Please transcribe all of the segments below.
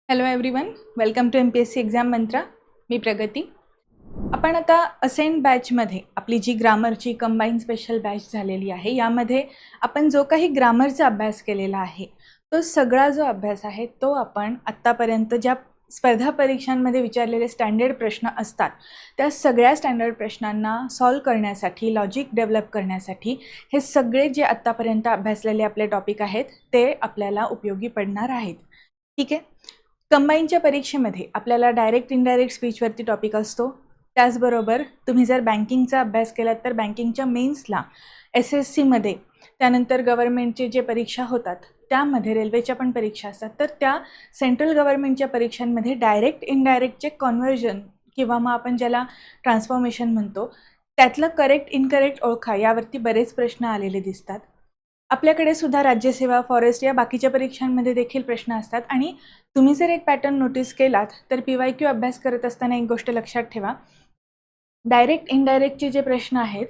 Hello everyone, welcome to MPSC exam Mantra. मी प्रगती. आपण आता असेंट बॅचमध्ये आपली जी ग्रामरची कंबाईन स्पेशल बॅच झालेली आहे, यामध्ये आपण जो काही ग्रामरचा अभ्यास केलेला आहे तो सगळा जो अभ्यास आहे तो आपण आत्तापर्यंत ज्या स्पर्धा परीक्षांमध्ये विचारलेले स्टँडर्ड प्रश्न असतात त्या सगळ्या स्टँडर्ड प्रश्नांना सॉल्व करण्यासाठी, लॉजिक डेव्हलप करण्यासाठी हे सगळे जे आत्तापर्यंत अभ्यासलेले आपले टॉपिक आहेत ते आपल्याला उपयोगी पडणार आहेत. ठीक आहे. कंबाईनच्या परीक्षेमध्ये आपल्याला डायरेक्ट इनडायरेक्ट स्पीचवरती टॉपिक असतो. त्याचबरोबर तुम्ही जर बँकिंगचा अभ्यास केलात तर बँकिंगच्या मेन्सला SSCमध्ये, त्यानंतर गव्हर्नमेंटचे जे परीक्षा होतात त्यामध्ये, रेल्वेच्या पण परीक्षा असतात, तर त्या सेंट्रल गव्हर्नमेंटच्या परीक्षांमध्ये डायरेक्ट इनडायरेक्टचे कॉन्व्हर्जन किंवा मग आपण ज्याला ट्रान्सफॉर्मेशन म्हणतो त्यातलं करेक्ट इनकरेक्ट ओळखा यावरती बरेच प्रश्न आलेले दिसतात. आपल्याकडे सुद्धा राज्यसेवा, फॉरेस्ट या बाकीच्या परीक्षांमध्ये देखील प्रश्न असतात. आणि तुम्ही जर एक पॅटर्न नोटीस केलात तर PYQ अभ्यास करत असताना एक गोष्ट लक्षात ठेवा, डायरेक्ट इनडायरेक्टचे जे प्रश्न आहेत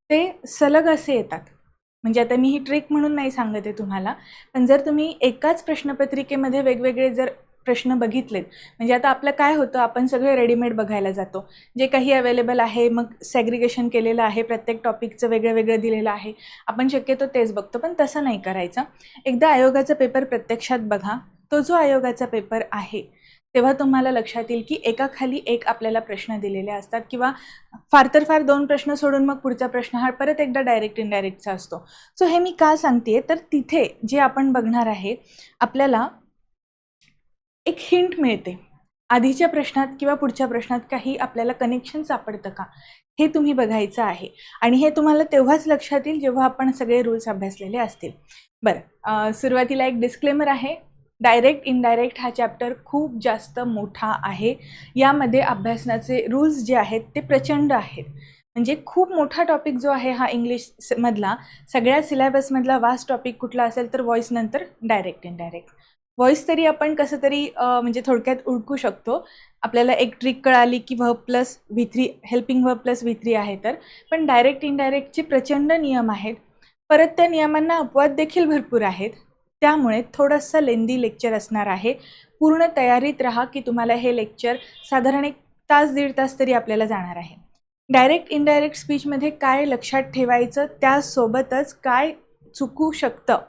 ते सलग असे येतात. म्हणजे आता मी ही ट्रिक म्हणून नाही सांगते तुम्हाला, पण जर तुम्ही एकाच प्रश्नपत्रिकेमध्ये वेगवेगळे जर प्रश्न बघितलेत, म्हणजे आता आपलं काय होतं, आपण सगळे रेडीमेड बघायला जातो, जे काही अवेलेबल आहे, मग सॅग्रिगेशन केलेलं आहे, प्रत्येक टॉपिकचं वेगळं वेगळं दिलेलं आहे, आपण शक्यतो तेच बघतो. पण तसं नाही करायचं. एकदा आयोगाचा पेपर प्रत्यक्षात बघा. तो जो आयोगाचा पेपर आहे तेव्हा तुम्हाला लक्षात येईल की एकाखाली एक आपल्याला प्रश्न दिलेले असतात, किंवा फार तर फार 2 प्रश्न सोडून मग पुढचा प्रश्न हा परत एकदा डायरेक्ट इनडायरेक्टचा असतो. सो हे मी का सांगते, तर तिथे जे आपण बघणार आहे आपल्याला एक हिंट मिळते. आधीच्या प्रश्नात किंवा पुढच्या प्रश्नात काही आपल्याला कनेक्शन सापडतं का, हे तुम्ही बघायचं आहे. आणि हे तुम्हाला तेव्हाच लक्षात येईल जेव्हा आपण सगळे रूल्स अभ्यासलेले असतील. बरं, सुरुवातीला एक डिस्क्लेमर आहे. डायरेक्ट इनडायरेक्ट हा चॅप्टर खूप जास्त मोठा आहे. यामध्ये अभ्यासनाचे रूल्स जे आहेत ते प्रचंड आहेत. म्हणजे खूप मोठा टॉपिक जो आहे हा इंग्लिशमधला, सगळ्या सिलेबसमधला वास्ट टॉपिक कुठला असेल तर व्हॉइस नंतर डायरेक्ट इनडायरेक्ट. व्हॉइस तरी आपण कसं तरी म्हणजे थोडक्यात ओळखू शकतो. आपल्याला एक ट्रिक कळाली की verb plus V3, helping verb plus V3 आहे तर. पण डायरेक्ट इनडायरेक्टचे प्रचंड नियम आहेत. परत त्या नियमांना अपवाद देखील भरपूर आहेत. त्यामुळे थोडंसं लेंदी लेक्चर असणार आहे. पूर्ण तयारीत राहा की तुम्हाला हे लेक्चर साधारण 1 तास 1.5 तास तरी आपल्याला जाणार आहे. डायरेक्ट इनडायरेक्ट स्पीचमध्ये काय लक्षात ठेवायचं, त्यासोबतच काय चुकू शकतं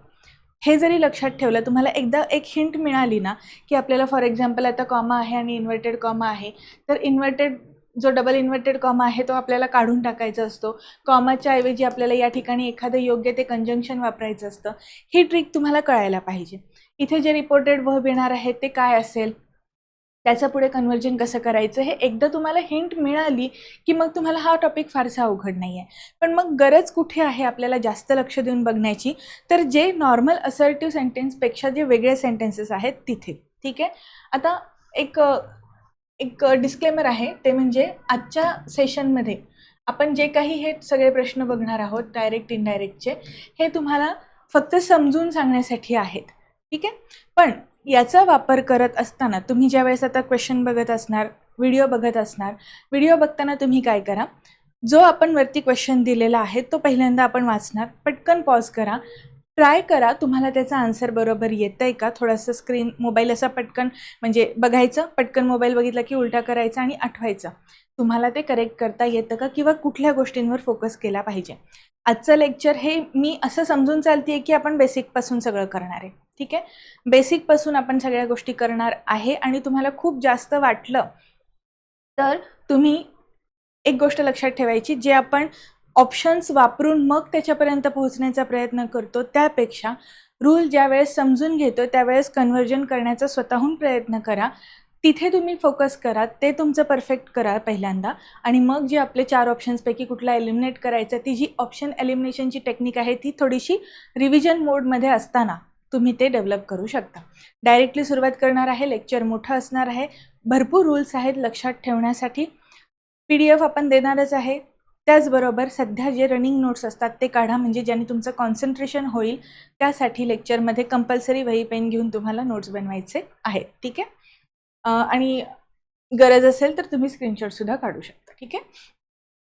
हे जरी लक्षात ठेवलं, तुम्हाला एकदा एक हिंट मिळाली ना की आपल्याला फॉर एक्झाम्पल आता कॉमा आहे आणि इन्व्हर्टेड कॉमा आहे, तर इन्व्हर्टेड जो डबल इन्व्हर्टेड कॉमा आहे तो आपल्याला काढून टाकायचा असतो. कॉमाच्या ऐवजी आपल्याला या ठिकाणी एखादं योग्य ते कंजंक्शन वापरायचं असतं. ही ट्रिक तुम्हाला कळायला पाहिजे. इथे जे रिपोर्टेड व्हर्ब येणार आहे ते काय असेल, त्याचं पुढे कन्व्हर्जन कसं करायचं, हे एकदा तुम्हाला हिंट मिळाली की मग तुम्हाला हा टॉपिक फारसा अवघड नाही आहे. पण मग गरज कुठे आहे आपल्याला जास्त लक्ष देऊन बघण्याची, तर जे नॉर्मल असर्टिव्ह सेंटेन्सपेक्षा जे वेगळे सेंटेन्सेस आहेत तिथे. ठीक आहे. आता एक एक डिस्क्लेमर आहे, ते म्हणजे आजच्या सेशनमध्ये आपण जे काही हे सगळे प्रश्न बघणार आहोत डायरेक्ट इनडायरेक्टचे, हे तुम्हाला फक्त समजून सांगण्यासाठी आहेत. ठीक आहे. पण याचा वापर करत असताना तुम्ही ज्यावेळेस आता क्वेश्चन बघत असणार, व्हिडिओ बघत असणार, व्हिडिओ बघताना तुम्ही काय करा, जो आपण वरती क्वेश्चन दिलेला आहे तो पहिल्यांदा आपण वाचणार, पटकन पॉज करा, ट्राय करा तुम्हाला त्याचा आन्सर बरोबर येतं आहे का. थोडंसं स्क्रीन मोबाईल असा पटकन म्हणजे बघायचं, पटकन मोबाईल बघितला की उलटा करायचा आणि आठवायचं तुम्हाला ते करेक्ट करता येतं का, किंवा कुठल्या गोष्टींवर फोकस केला पाहिजे. आजचं लेक्चर हे मी असं समजून चालते आहे की आपण बेसिकपासून सगळं करणार आहे. ठीक आहे. बेसिकपासून आपण सगळ्या गोष्टी करणार आहे. आणि तुम्हाला खूप जास्त वाटलं तर तुम्ही एक गोष्ट लक्षात ठेवायची, जे आपण ऑप्शन्स वापरून मग त्याच्यापर्यंत पोहोचण्याचा प्रयत्न करतो त्यापेक्षा रूल ज्यावेळेस समजून घेतो त्यावेळेस कन्व्हर्जन करण्याचा स्वतःहून प्रयत्न करा. तिथे तुम्ही फोकस करा, ते तुमचं परफेक्ट करा पहिल्यांदा, आणि मग जे आपले 4 ऑप्शन्सपैकी कुठला एलिमिनेट करायचा, ती जी ऑप्शन एलिमिनेशनची टेक्निक आहे ती थोडीशी रिव्हिजन मोडमध्ये असताना तुम्ही ते डेव्हलप करू शकता. डायरेक्टली सुरुवात करणार आहे. लेक्चर मोठं असणार आहे, भरपूर रूल्स आहेत लक्षात ठेवण्यासाठी. PDF आपण देणारच आहे. त्याचबरोबर सध्या जे रनिंग नोट्स असतात ते काढा, म्हणजे ज्याने तुमचं कॉन्सन्ट्रेशन होईल. त्यासाठी लेक्चरमध्ये कंपल्सरी वही पेन घेऊन तुम्हाला नोट्स बनवायचे आहेत. ठीक आहे. आणि गरज असेल तर तुम्ही स्क्रीनशॉटसुद्धा काढू शकता. ठीक आहे.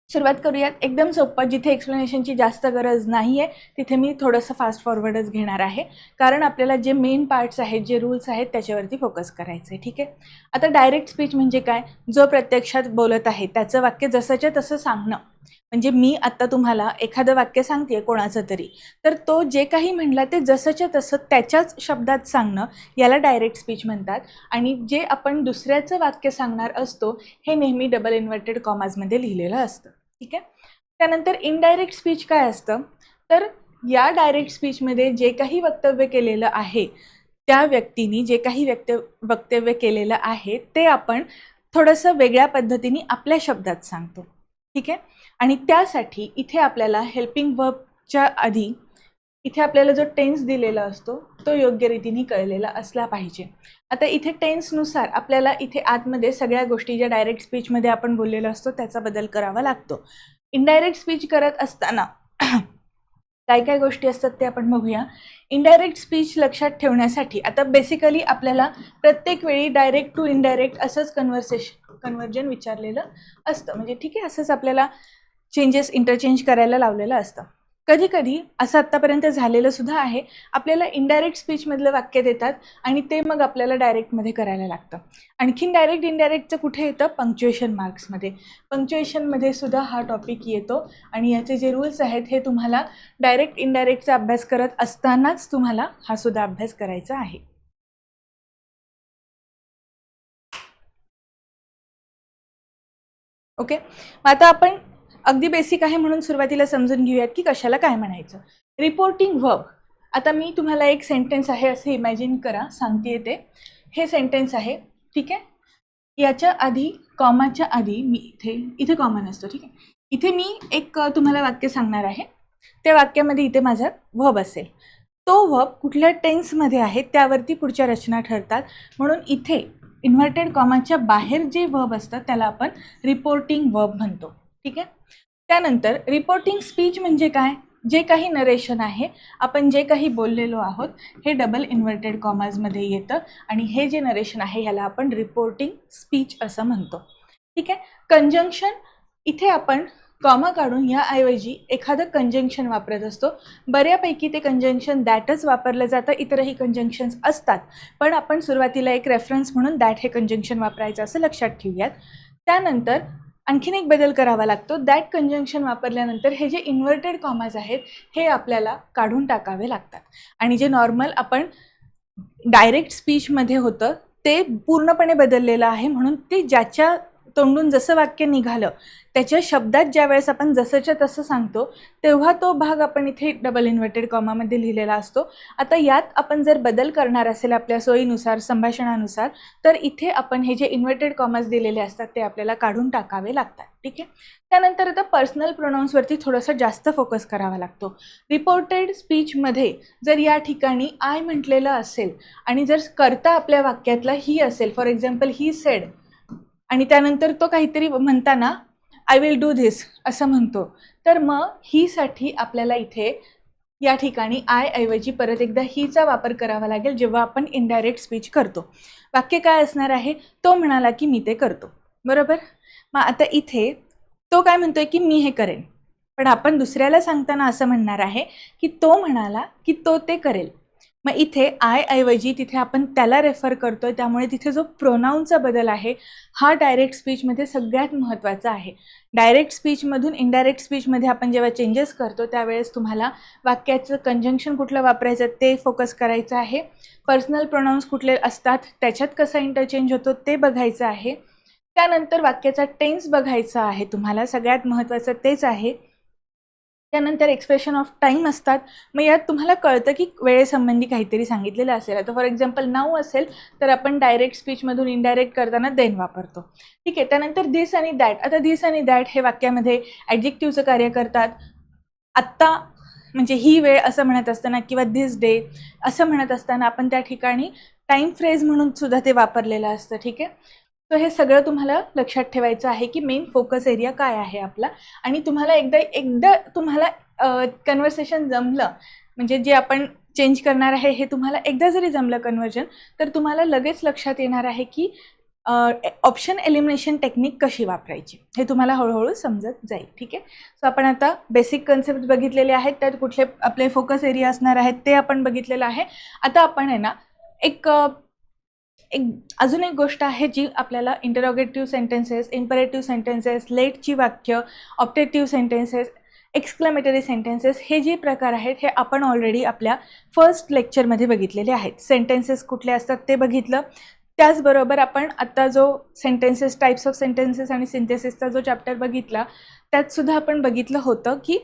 सुरुवात करूयात एकदम सोपं, जिथे एक्सप्लेनेशनची जास्त गरज नाही आहे तिथे मी थोडंसं फास्ट फॉरवर्डच घेणार आहे, कारण आपल्याला जे मेन पार्ट्स आहेत, जे रूल्स आहेत त्याच्यावरती फोकस करायचं आहे. ठीक आहे. आता डायरेक्ट स्पीच म्हणजे काय? जो प्रत्यक्षात बोलत आहे त्याचं वाक्य जसंच्या तसं सांगणं. म्हणजे मी आता तुम्हाला एखादं वाक्य सांगते कोणाचं तरी, तर तो जे काही म्हणला ते जसंच्या तसं त्याच्याच शब्दात सांगणं याला डायरेक्ट स्पीच म्हणतात. आणि जे आपण दुसऱ्याचं वाक्य सांगणार असतो हे नेहमी डबल इन्व्हर्टेड कॉमाजमध्ये लिहिलेलं असतं. ठीक आहे. त्यानंतर इनडायरेक्ट स्पीच काय असतं? तर या डायरेक्ट स्पीचमध्ये जे काही वक्तव्य केलेलं आहे, त्या व्यक्तीने जे काही वक्तव्य केलेलं आहे ते आपण थोडंसं वेगळ्या पद्धतीने आपल्या शब्दात सांगतो. ठीक आहे. आणि त्यासाठी इथे आपल्याला हेल्पिंग वर्बच्या आधी इथे आपल्याला जो टेन्स दिलेला असतो तो योग्य रीतीने कळलेला असला पाहिजे. आता इथे टेन्सनुसार आपल्याला इथे आतमध्ये सगळ्या गोष्टी ज्या डायरेक्ट स्पीचमध्ये आपण बोललेलो असतो त्याचा बदल करावा लागतो. इनडायरेक्ट स्पीच करत असताना काय काय गोष्टी असतात ते आपण बघूया. इनडायरेक्ट स्पीच लक्षात ठेवण्यासाठी आता बेसिकली आपल्याला प्रत्येक वेळी डायरेक्ट टू इनडायरेक्ट असंच कन्वर्जन विचारलेलं असतं. म्हणजे ठीक आहे, असंच आपल्याला इंटरचेंज करायला लावलेलं असतं. कधी कधी असं आत्तापर्यंत झालेलं सुद्धा आहे, आपल्याला इनडायरेक्ट स्पीचमधलं वाक्य देतात आणि ते मग आपल्याला डायरेक्टमध्ये करायला लागतं. आणखीन डायरेक्ट इनडायरेक्टचं कुठे येतं? पंक्च्युएशन मार्क्समध्ये. पंक्च्युएशनमध्ये सुद्धा हा टॉपिक येतो आणि याचे जे रूल्स आहेत हे तुम्हाला डायरेक्ट इनडायरेक्टचा अभ्यास करत असतानाच तुम्हाला हा सुद्धा अभ्यास करायचा आहे. ओके. मग आता आपण अगदी बेसिक आहे म्हणून सुरुवातीला समजून घेऊयात की कशाला काय म्हणायचं. Reporting verb. आता मी तुम्हाला एक सेंटेन्स आहे असे इमॅजिन करा, सांगते ते. हे सेंटेन्स आहे. ठीक आहे. याच्या आधी कॉमाच्या आधी मी इथे कॉमा नसतो. ठीक आहे. इथे मी एक तुम्हाला वाक्य सांगणार आहे. त्या वाक्यामध्ये इथे माझा वर्ब असेल. तो वर्ब कुठल्या टेन्समध्ये आहे त्यावरती पुढच्या रचना ठरतात. म्हणून इथे इन्व्हर्टेड कॉमाच्या बाहेर जे वर्ब असतात त्याला आपण रिपोर्टिंग वर्ब म्हणतो. ठीक आहे. त्यानंतर रिपोर्टिंग स्पीच म्हणजे काय? जे काही नरेशन आहे, आपण जे काही बोललेलो आहोत हे डबल इन्व्हर्टेड कॉमाजमध्ये येतं आणि हे जे नरेशन आहे ह्याला आपण रिपोर्टिंग स्पीच असं म्हणतो. ठीक आहे. कंजंक्शन, इथे आपण कॉमा काढून याऐवजी एखादं कंजंक्शन वापरत असतो. बऱ्यापैकी ते कंजंक्शन दॅटच वापरलं जातं. इतरही कंजंक्शन्स असतात, पण आपण सुरुवातीला एक रेफरन्स म्हणून दॅट हे कंजंक्शन वापरायचं असं लक्षात ठेवूयात. त्यानंतर आणखीन एक बदल करावा लागतो. दॅट कंजंक्शन वापरल्यानंतर हे जे इन्व्हर्टेड कॉमाज आहेत हे आपल्याला काढून टाकावे लागतात. आणि जे नॉर्मल आपण डायरेक्ट स्पीचमध्ये होतं ते पूर्णपणे बदललेलं आहे. म्हणून ते ज्याच्या तोंडून जसं वाक्य निघालं त्याच्या शब्दात ज्या वेळेस आपण जसंच्या तसं सांगतो तेव्हा तो भाग आपण इथे डबल इन्व्हर्टेड कॉमामध्ये लिहिलेला असतो. आता यात आपण जर बदल करणार असेल आपल्या सोयीनुसार, संभाषणानुसार, तर इथे आपण हे जे इन्व्हर्टेड कॉमाज दिलेले असतात ते आपल्याला काढून टाकावे लागतात. ठीक आहे. त्यानंतर आता पर्सनल प्रोनाउन्सवरती थोडंसं जास्त फोकस करावा लागतो. रिपोर्टेड स्पीचमध्ये जर या ठिकाणी आय म्हटलेलं असेल आणि जर कर्ता आपल्या वाक्यातला ही असेल, फॉर एक्झाम्पल ही सेड, आणि त्यानंतर तो काहीतरी म्हणताना आय विल डू धिस असं म्हणतो, तर मग ही साठी आपल्याला इथे या ठिकाणी आय ऐवजी परत एकदा हीचा वापर करावा लागेल जेव्हा आपण इनडायरेक्ट स्पीच करतो. वाक्य काय असणार आहे? तो म्हणाला की मी ते करतो. बरोबर. मग आता इथे तो काय म्हणतोय की मी हे करेन, पण आपण दुसऱ्याला सांगताना असं म्हणणार आहे की तो म्हणाला की तो ते करेल. मग इथे आय ऐवजी तिथे आपण त्याला रेफर करतोय, त्यामुळे तिथे जो प्रोनाऊनचा बदल आहे हा डायरेक्ट स्पीचमध्ये सगळ्यात महत्त्वाचा आहे. डायरेक्ट स्पीचमधून इनडायरेक्ट स्पीचमध्ये आपण जेव्हा चेंजेस करतो त्यावेळेस तुम्हाला वाक्याचं कंजंक्शन कुठलं वापरायचं ते फोकस करायचं आहे. पर्सनल प्रोनाऊन्स कुठले असतात त्याच्यात कसा इंटरचेंज होतो ते बघायचं आहे. त्यानंतर वाक्याचा टेन्स बघायचा आहे तुम्हाला, सगळ्यात महत्त्वाचं तेच आहे. त्यानंतर एक्सप्रेशन ऑफ टाईम असतात. मग यात तुम्हाला कळतं की वेळेसंबंधी काहीतरी सांगितलेलं असेल. आता फॉर एक्झाम्पल नाऊ असेल तर आपण डायरेक्ट स्पीचमधून इनडायरेक्ट करताना देन वापरतो. ठीक आहे. त्यानंतर धिस आणि दॅट. आता धिस आणि दॅट हे वाक्यामध्ये ॲडजेक्टिव्हचं कार्य करतात. आत्ता म्हणजे ही वेळ असं म्हणत असताना किंवा धिस डे असं म्हणत असताना आपण त्या ठिकाणी टाईम फ्रेज म्हणून सुद्धा ते वापरलेलं असतं. ठीक आहे. तर हे सगळं तुम्हाला लक्षात ठेवायचं आहे की मेन फोकस एरिया काय आहे आपला. आणि तुम्हाला एकदा तुम्हाला कन्व्हर्सेशन जमलं, म्हणजे जे आपण चेंज करणार आहे हे तुम्हाला एकदा जरी जमलं कन्व्हर्जन, तर तुम्हाला लगेच लक्षात येणार आहे की ऑप्शन एलिमिनेशन टेक्निक कशी वापरायची हे तुम्हाला हळूहळू समजत जाईल. ठीक आहे. सो आपण आता बेसिक कन्सेप्ट बघितलेले आहेत, त्यात कुठले आपले फोकस एरिया असणार आहेत ते आपण बघितलेलं आहे. आता आपण आहे ना एक अजून एक गोष्ट आहे जी आपल्याला इंटरोगेटिव्ह सेंटेन्सेस, इम्परेटिव्ह सेंटेन्सेस, लेटची वाक्य, ऑप्टेटिव्ह सेंटेन्सेस, एक्सक्लेमेटरी सेंटेन्सेस हे जे प्रकार आहेत हे आपण ऑलरेडी आपल्या फर्स्ट लेक्चरमध्ये बघितलेले आहेत. सेंटेन्सेस कुठले असतात ते बघितलं. त्याचबरोबर आपण आता जो सेंटेन्सेस, टाईप्स ऑफ सेंटेन्सेस आणि सिंथेसिसचा जो चॅप्टर बघितला त्यातसुद्धा आपण बघितलं होतं की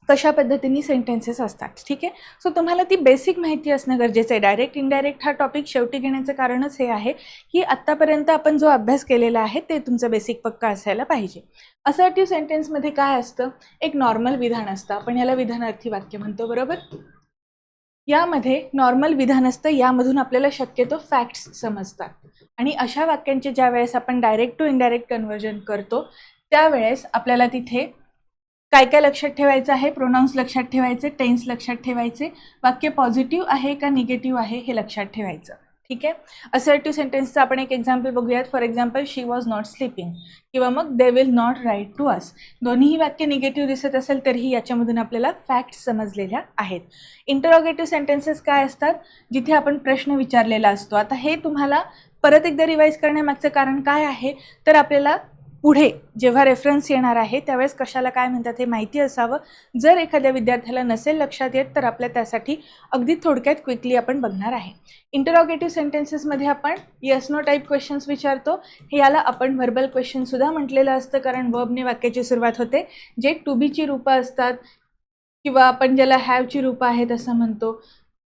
कशा पद्धतीने सेंटेन्सेस असतात. ठीक आहे. सो तुम्हाला ती बेसिक माहिती असणं गरजेचं आहे. डायरेक्ट इनडायरेक्ट हा टॉपिक शेवटी घेण्याचं कारणच हे आहे की आत्तापर्यंत आपण जो अभ्यास केलेला आहे ते तुमचं बेसिक पक्का असायला पाहिजे. असर्टिव्ह सेंटेन्समध्ये काय असतं, एक नॉर्मल विधान असतं, आपण ह्याला विधानार्थी वाक्य म्हणतो, बरोबर. यामध्ये नॉर्मल विधान असतं, यामधून आपल्याला शक्यतो फॅक्ट्स समजतात आणि अशा वाक्यांचे ज्या वेळेस आपण डायरेक्ट टू इनडायरेक्ट कन्व्हर्जन करतो त्यावेळेस आपल्याला तिथे काय काय लक्षात ठेवायचं आहे, प्रोनाउन्स लक्षात ठेवायचे, टेन्स लक्षात ठेवायचे, वाक्य पॉझिटिव्ह आहे का निगेटिव्ह आहे हे लक्षात ठेवायचं. ठीक आहे. असर्टिव्ह सेंटेन्सचं आपण एक एक्झाम्पल बघूयात. For example, she was not sleeping किंवा मग they will not write to us. दोन्हीही वाक्य निगेटिव्ह दिसत असेल तरीही याच्यामधून आपल्याला फॅक्ट्स समजलेल्या आहेत. इंटरोगेटिव्ह सेंटेन्सेस काय असतात, जिथे आपण प्रश्न विचारलेला असतो. आता हे तुम्हाला परत एकदा रिवाईज करण्यामागचं कारण काय आहे, तर आपल्याला पुढे जेव्हा रेफरन्स येणार आहे त्यावेळेस कशाला काय म्हणतात हे माहिती असावं. जर एखाद्या विद्यार्थ्याला नसेल लक्षात येत तर आपल्या त्यासाठी अगदी थोडक्यात क्विकली आपण बघणार आहे. इंटरोगेटिव्ह सेंटेन्सेसमध्ये आपण येस नो टाईप क्वेश्चन्स विचारतो. हे याला आपण व्हर्बल क्वेश्चनसुद्धा म्हटलेलं असतं, कारण वर्बने वाक्याची सुरुवात होते, जे टू बीची रूपं असतात किंवा आपण ज्याला हॅवची रूपं आहेत असं म्हणतो.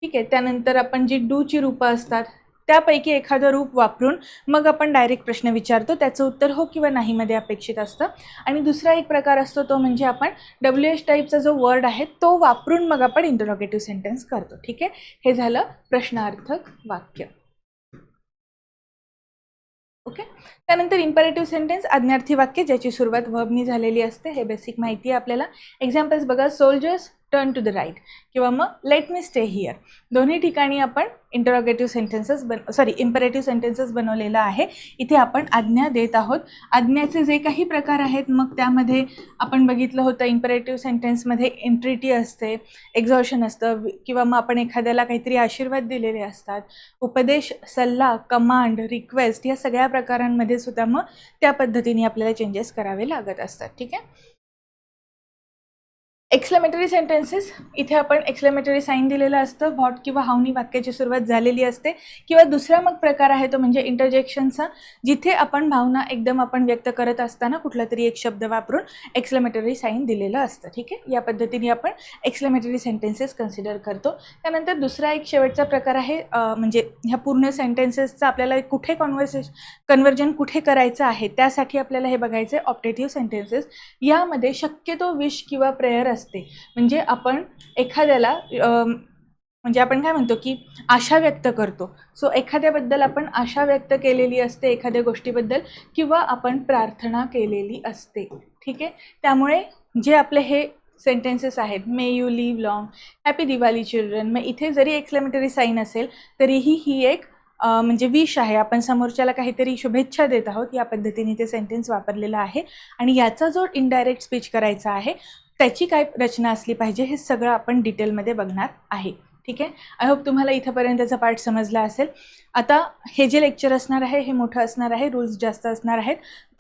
ठीक आहे. त्यानंतर आपण जी डूची रूपं असतात त्यापैकी एखादं रूप वापरून मग आपण डायरेक्ट प्रश्न विचारतो, त्याचं उत्तर हो किंवा नाहीमध्ये अपेक्षित असतं. आणि दुसरा एक प्रकार असतो तो म्हणजे आपण WH टाईपचा जो वर्ड आहे तो वापरून मग आपण इंटरोगेटिव्ह सेंटेन्स करतो. ठीक आहे. हे झालं प्रश्नार्थक वाक्य. ओके. त्यानंतर इम्परेटिव्ह सेंटेन्स, आज्ञार्थी वाक्य ज्याची सुरुवात वर्बनी झालेली असते. हे बेसिक माहिती आहे आपल्याला. एक्झाम्पल्स बघा, soldiers turn to the right किंवा मग लेट मी स्टे हिअर. दोन्ही ठिकाणी आपण इंटरोगेटिव्ह सेंटेन्सेस इम्परेटिव्ह सेंटेन्सेस बनवलेला आहे. इथे आपण आज्ञा देत आहोत. आज्ञाचे जे काही प्रकार आहेत मग त्यामध्ये आपण बघितलं होतं इम्परेटिव्ह सेंटेन्समध्ये एंट्रिटी असते, एक्झॉशन असतं किंवा मग आपण एखाद्याला काहीतरी आशीर्वाद दिलेले असतात, उपदेश, सल्ला, कमांड, रिक्वेस्ट या सगळ्या प्रकारांमध्ये सुद्धा मग त्या पद्धतीने आपल्याला चेंजेस करावे लागत असतात. ठीक आहे. एक्सक्लेमेटरी सेंटेन्सेस, इथे आपण एक्सक्लेमेटरी साईन दिलेलं असतं, व्हॉट किंवा हाऊनी वाक्याची सुरुवात झालेली असते. किंवा दुसरा मग प्रकार आहे तो म्हणजे इंटरजेक्शनचा, जिथे आपण भावना एकदम आपण व्यक्त करत असताना कुठला तरी एक शब्द वापरून एक्सक्लेमेटरी साईन दिलेलं असतं. ठीक आहे. या पद्धतीने आपण एक्सक्लेमेटरी सेंटेन्सेस कन्सिडर करतो. त्यानंतर दुसरा एक शेवटचा प्रकार आहे, म्हणजे ह्या पूर्ण सेंटेन्सेसचा आपल्याला कुठे कन्वर्जन कुठे करायचं आहे त्यासाठी आपल्याला हे बघायचं आहे, ऑप्टेटिव्ह सेंटेन्सेस. यामध्ये शक्यतो विश किंवा प्रेयर असते, म्हणजे आपण एखाद्याला म्हणजे आपण काय म्हणतो की आशा व्यक्त करतो. सो एखाद्याबद्दल आपण आशा व्यक्त केलेली असते, एखाद्या गोष्टीबद्दल, किंवा आपण प्रार्थना केलेली असते. ठीक आहे. त्यामुळे जे आपले हे सेंटेन्सेस आहेत, may you live long, happy Diwali children, मग इथे जरी एक्सक्लेमेटरी साईन असेल तरीही ही एक म्हणजे विश आहे, आपण समोरच्याला काहीतरी शुभेच्छा देत आहोत, या पद्धतीने ते सेंटेन्स वापरलेलं आहे. आणि याचा जो इनडायरेक्ट स्पीच करायचा आहे त्याची काय रचना असली पाहिजे हे सगळं आपण डिटेलमध्ये बघणार आहे. ठीक आहे. आय होप तुम्हाला इथंपर्यंतचा पार्ट समजला असेल. आता हे जे लेक्चर असणार आहे हे मोठं असणार आहे, रूल्स जास्त असणार आहेत.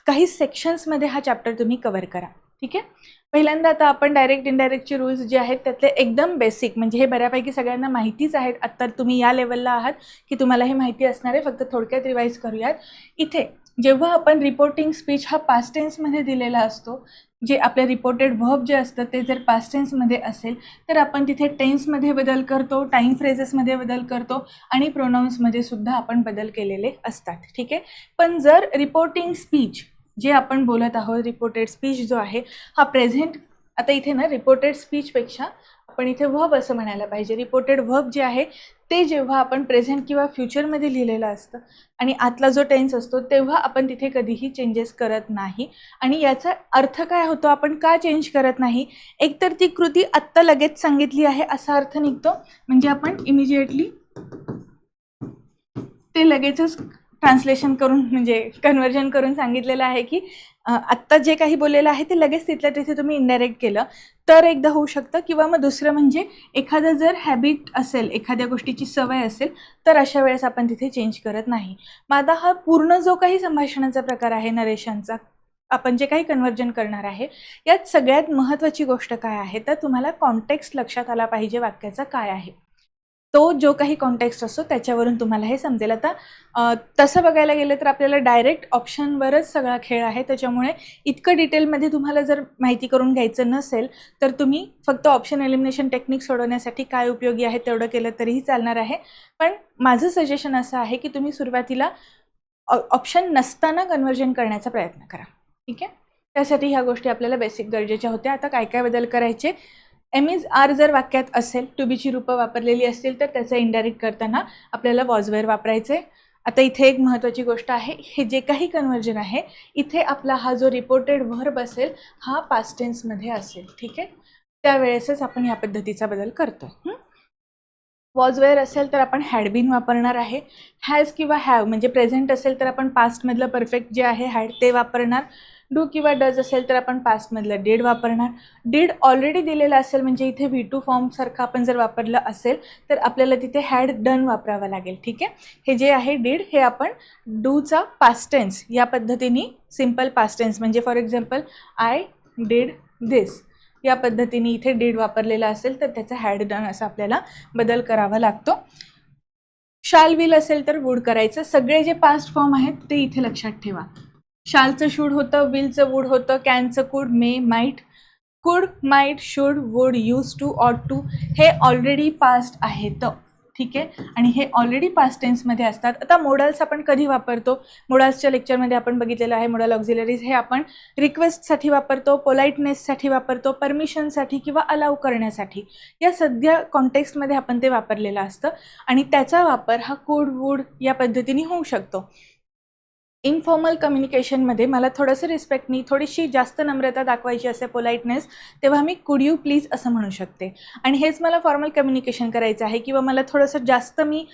काही सेक्शन्समध्ये हा चॅप्टर तुम्ही कवर करा. ठीक आहे. पहिल्यांदा आता आपण डायरेक्ट इनडायरेक्टचे रूल्स जे आहेत त्यातले एकदम बेसिक, म्हणजे हे बऱ्यापैकी सगळ्यांना माहितीच आहेत, आत्ता तुम्ही या लेवलला आहात की तुम्हाला हे माहिती असणार आहे, फक्त थोडक्यात रिवाईज करूयात. इथे जेव्हा आपण रिपोर्टिंग स्पीच हा पास्ट टेन्समध्ये दिलेला असतो, जे आपले रिपोर्टेड व्हर्ब जे असतं ते जर पास्ट टेन्समध्ये असेल तर आपण तिथे टेन्समध्ये बदल करतो, टाईम फ्रेजेसमध्ये बदल करतो आणि प्रोनाउन्समध्ये सुद्धा आपण बदल केलेले असतात. ठीक आहे. पण जर रिपोर्टिंग स्पीच जे आपण बोलत आहोत, रिपोर्टेड स्पीच जो आहे हा प्रेझेंट, आता इथे ना रिपोर्टेड स्पीचपेक्षा आपण इथे व्हर्ब असं म्हणायला पाहिजे. रिपोर्टेड व्हर्ब जे आहे ते जेव्हा आपण प्रेझेंट किंवा फ्युचरमध्ये लिहिलेलं असतं आणि आतला जो टेन्स असतो तेव्हा आपण तिथे कधीही चेंजेस करत नाही. आणि याचा अर्थ काय होतो, आपण का चेंज करत नाही, एकतर ती कृती आत्ता लगेच सांगितली आहे असा अर्थ निघतो, म्हणजे आपण इमिजिएटली ते लगेचच ट्रान्सलेशन करून म्हणजे कन्व्हर्जन करून सांगितलेलं आहे की आत्ता जे काही बोललेलं आहे ते लगेच तिथल्या तिथे तुम्ही इनडायरेक्ट केलं तर एकदा होऊ शकतं, किंवा मग दुसरं म्हणजे एखादं जर हॅबिट असेल, एखाद्या गोष्टीची सवय असेल तर अशा वेळेस आपण तिथे चेंज करत नाही. मग आता हा पूर्ण जो काही संभाषणाचा प्रकार आहे नरेशनचा, आपण जे काही कन्व्हर्जन करणार आहे, यात सगळ्यात महत्त्वाची गोष्ट काय आहे तर तुम्हाला कॉन्टेक्स्ट लक्षात आला पाहिजे वाक्याचा काय आहे. तो जो काही कॉन्टेक्स्ट असतो त्याच्यावरून तुम्हाला हे समजेल. आता तसं बघायला गेलं तर आपल्याला डायरेक्ट ऑप्शनवरच सगळा खेळ आहे, त्याच्यामुळे इतकं डिटेलमध्ये तुम्हाला जर माहिती करून घ्यायचं नसेल तर तुम्ही फक्त ऑप्शन एलिमिनेशन टेक्निक सोडवण्यासाठी काय उपयोगी आहे तेवढं केलं तरीही चालणार आहे. पण माझं सजेशन असं आहे की तुम्ही सुरुवातीला ऑप्शन नसताना कन्व्हर्जन करण्याचा प्रयत्न करा. ठीक आहे, त्यासाठी ह्या गोष्टी आपल्याला बेसिक गरजेच्या होत्या. आता काय काय बदल करायचे, एम इज आर जर वाक्यात असेल, टू बीची रूपं वापरलेली असतील तर त्याचं इनडायरेक्ट करताना आपल्याला वॉज वेअर वापरायचे. आता इथे एक महत्त्वाची गोष्ट आहे, हे जे काही कन्व्हर्जन आहे इथे आपला हा जो रिपोर्टेड व्हर्ब असेल हा पास्ट टेन्समध्ये असेल. ठीक आहे, त्यावेळेसच आपण ह्या पद्धतीचा बदल करतो. वॉज वेअर असेल तर आपण हॅड बीन वापरणार आहे. हॅज किंवा हॅव म्हणजे प्रेझेंट असेल तर आपण पास्टमधलं परफेक्ट जे आहे हॅड ते वापरणार. डू किंवा डज असेल तर आपण पास्टमधलं डीड वापरणार. डीड ऑलरेडी दिलेलं असेल म्हणजे इथे V2 फॉर्मसारखं आपण जर वापरलं असेल तर आपल्याला तिथे हॅड डन वापरावं लागेल. ठीक आहे, हे जे आहे डीड हे आपण डूचा पास्ट टेन्स या पद्धतीने सिम्पल पास्ट टेन्स म्हणजे for example I did this या पद्धतीने इथे डीड वापरलेला असेल तर त्याचा हॅड डन असा आपल्याला बदल करावा लागतो. शाल विल असेल तर वूड करायचं. सगळे जे पास्ट फॉर्म आहेत ते इथे लक्षात ठेवा. शालचं शूड होतं, विलचं वूड होतं, कॅनचं could, may might. Could, might, should, would, use to, ought to हे ऑलरेडी पास्ट आहेत. ठीक आहे, आणि हे ऑलरेडी पास्ट टेन्समध्ये असतात. आता मोडल्स आपण कधी वापरतो, मोडल्सच्या लेक्चरमध्ये आपण बघितलेलं आहे. मोडल ऑक्झिलरीज हे आपण रिक्वेस्टसाठी वापरतो, पोलाइटनेससाठी वापरतो, परमिशनसाठी किंवा अलाउ करण्यासाठी. या सध्या कॉन्टेक्स्टमध्ये आपण ते वापरलेलं असतं आणि त्याचा वापर हा कुड, वूड या पद्धतीने होऊ शकतो. इनफॉर्मल कम्युनिकेशनमध्ये मला थोडंसं रिस्पेक्टनी थोडीशी जास्त नम्रता दाखवायची असे, पोलाइटनेस, तेव्हा मी कुड यू प्लीज असं म्हणू शकते. आणि हेच मला फॉर्मल कम्युनिकेशन करायचं आहे किंवा मला थोडंसं जास्त मी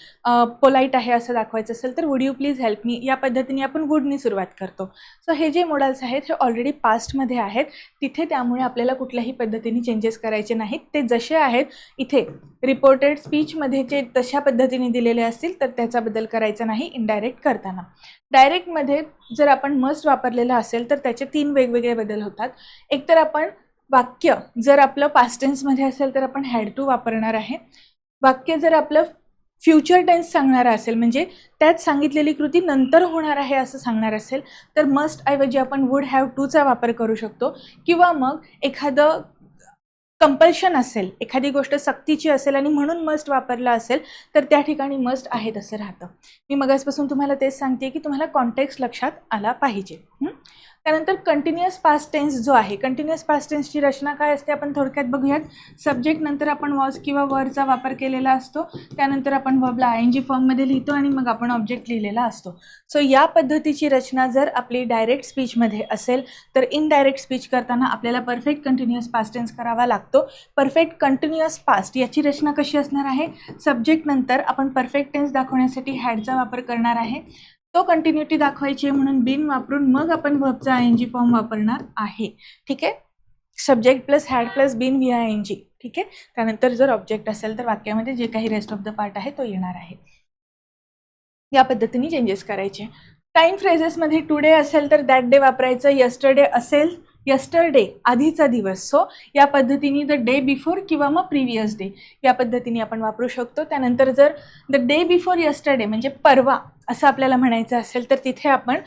पोलाईट आहे असं दाखवायचं असेल तर would you please help me या पद्धतीने आपण वुडनी सुरुवात करतो. सो हे जे मॉडल्स आहेत हे ऑलरेडी पास्टमध्ये आहेत तिथे, त्यामुळे आपल्याला कुठल्याही पद्धतीने चेंजेस करायचे नाहीत. ते जसे आहेत इथे रिपोर्टेड स्पीचमध्ये जे तशा पद्धतीने दिलेले असतील तर त्याचा बदल करायचा नाही इनडायरेक्ट करताना. डायरेक्टमध्ये जर आपण मस्ट वापरलेला असेल तर त्याचे 3 वेगवेगळे बदल होतात. एक तर आपण वाक्य जर आपलं पास्ट टेन्समध्ये असेल तर आपण हॅड टू वापरणार आहे. वाक्य जर आपलं फ्युचर टेन्स सांगणारा असेल म्हणजे त्यात सांगितलेली कृती नंतर होणार आहे असं सांगणार असेल तर मस्ट ऐवजी आपण वुड हॅव टूचा वापर करू शकतो. किंवा मग एखादं कंपल्शन असेल, एखादी गोष्ट सक्तीची असेल आणि म्हणून मस्ट वापरला असेल तर त्या ठिकाणी मस्ट आहे तसं राहतं. मी मगासपासून तुम्हाला तेच सांगते की तुम्हाला कॉन्टेक्स्ट लक्षात आला पाहिजे. त्यानंतर कंटिन्युअस पास्ट टेन्स जो आहे, कंटिन्युअस पास्ट टेन्सची रचना काय असते आपण थोडक्यात बघूयात. सब्जेक्ट नंतर आपण वॉज किंवा वरचा वापर केलेला असतो, त्यानंतर आपण वर्बला ING फॉर्ममध्ये लिहितो आणि मग आपण ऑब्जेक्ट लिहिलेला असतो. सो या पद्धतीची रचना जर आपली डायरेक्ट स्पीचमध्ये असेल तर इनडायरेक्ट स्पीच करताना आपल्याला परफेक्ट कंटिन्युअस पास्ट टेन्स करावा लागतो. परफेक्ट कंटिन्युअस पास्ट याची रचना कशी असणार आहे, सब्जेक्ट नंतर आपण परफेक्ट टेन्स दाखवण्यासाठी हॅडचा वापर करणार आहे. तो कंटिन्युटी दाखवायची आहे म्हणून बीन वापरून मग आपण वर्बचा ING फॉर्म वापरणार आहे. ठीक आहे, subject plus had plus been V ING. ठीक आहे, त्यानंतर जर ऑब्जेक्ट असेल तर वाक्यामध्ये जे काही रेस्ट ऑफ द पार्ट आहे तो येणार आहे. या पद्धतीने चेंजेस करायचे. टाईम फ्रेजेसमध्ये टुडे असेल तर दॅट डे वापरायचं. यस्टरडे असेल, यस्टरडे आधीचा दिवस, सो या पद्धतीने द डे बिफोर किंवा मग प्रिव्हियस डे या पद्धतीने आपण वापरू शकतो. त्यानंतर जर द डे बिफोर यस्टरडे म्हणजे परवा असं आपल्याला म्हणायचं असेल तर तिथे आपण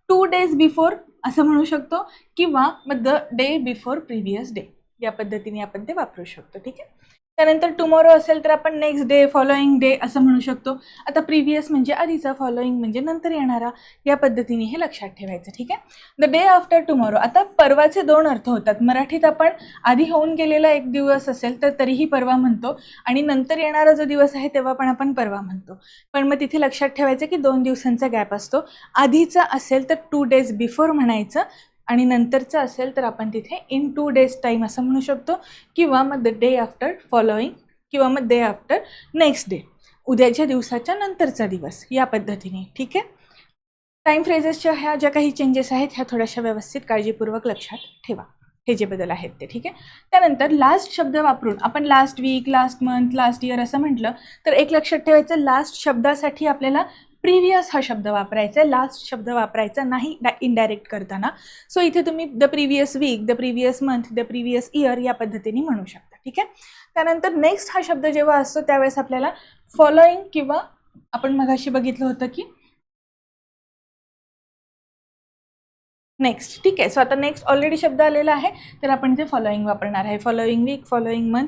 2 days बिफोर असं म्हणू शकतो किंवा मग the day before previous day या पद्धतीने आपण ते वापरू शकतो. ठीक आहे, त्यानंतर टुमॉरो असेल तर आपण नेक्स्ट डे, फॉलोइंग डे असं म्हणू शकतो. आता प्रिव्हियस म्हणजे आधीचा, फॉलोइंग म्हणजे नंतर येणारा, या पद्धतीने हे लक्षात ठेवायचं. ठीक आहे, द डे आफ्टर टुमॉरो. आता परवाचे 2 अर्थ होतात. मराठीत आपण आधी होऊन गेलेला एक दिवस असेल तर तरीही परवा म्हणतो आणि नंतर येणारा जो दिवस आहे तेव्हा पण आपण परवा म्हणतो. पण मग तिथे लक्षात ठेवायचं की 2 दिवसांचा गॅप असतो. आधीचा असेल तर 2 days बिफोर म्हणायचं आणि नंतरचं असेल तर आपण तिथे इन 2 days टाईम असं म्हणू शकतो किंवा मग द डे आफ्टर फॉलोइंग किंवा मग डे आफ्टर नेक्स्ट डे, उद्याच्या दिवसाच्या नंतरचा दिवस या पद्धतीने. ठीक आहे, टाईम फ्रेजेसच्या ह्या ज्या काही चेंजेस आहेत ह्या थोड्याशा व्यवस्थित काळजीपूर्वक लक्षात ठेवा, हे जे बदल आहेत ते, ठीक आहे. त्यानंतर लास्ट शब्द वापरून आपण last week, last month, last year असं म्हटलं तर एक लक्षात ठेवायचं, लास्ट शब्दासाठी आपल्याला प्रिव्हियस हा शब्द वापरायचा आहे, लास्ट शब्द वापरायचा नाही इनडायरेक्ट करताना. सो इथे तुम्ही the previous week, the previous month, the previous year या पद्धतीने म्हणू शकता, ठीक आहे. त्यानंतर नेक्स्ट हा शब्द जेव्हा असतो त्यावेळेस आपल्याला फॉलोइंग किंवा आपण मगाशी बघितलं होतं की नेक्स्ट, ठीक आहे. सो आता नेक्स्ट ऑलरेडी शब्द आलेला आहे तर आपण इथे फॉलोइंग वापरणार आहे. फॉलोइंग वीक, फॉलोइंग मंथ,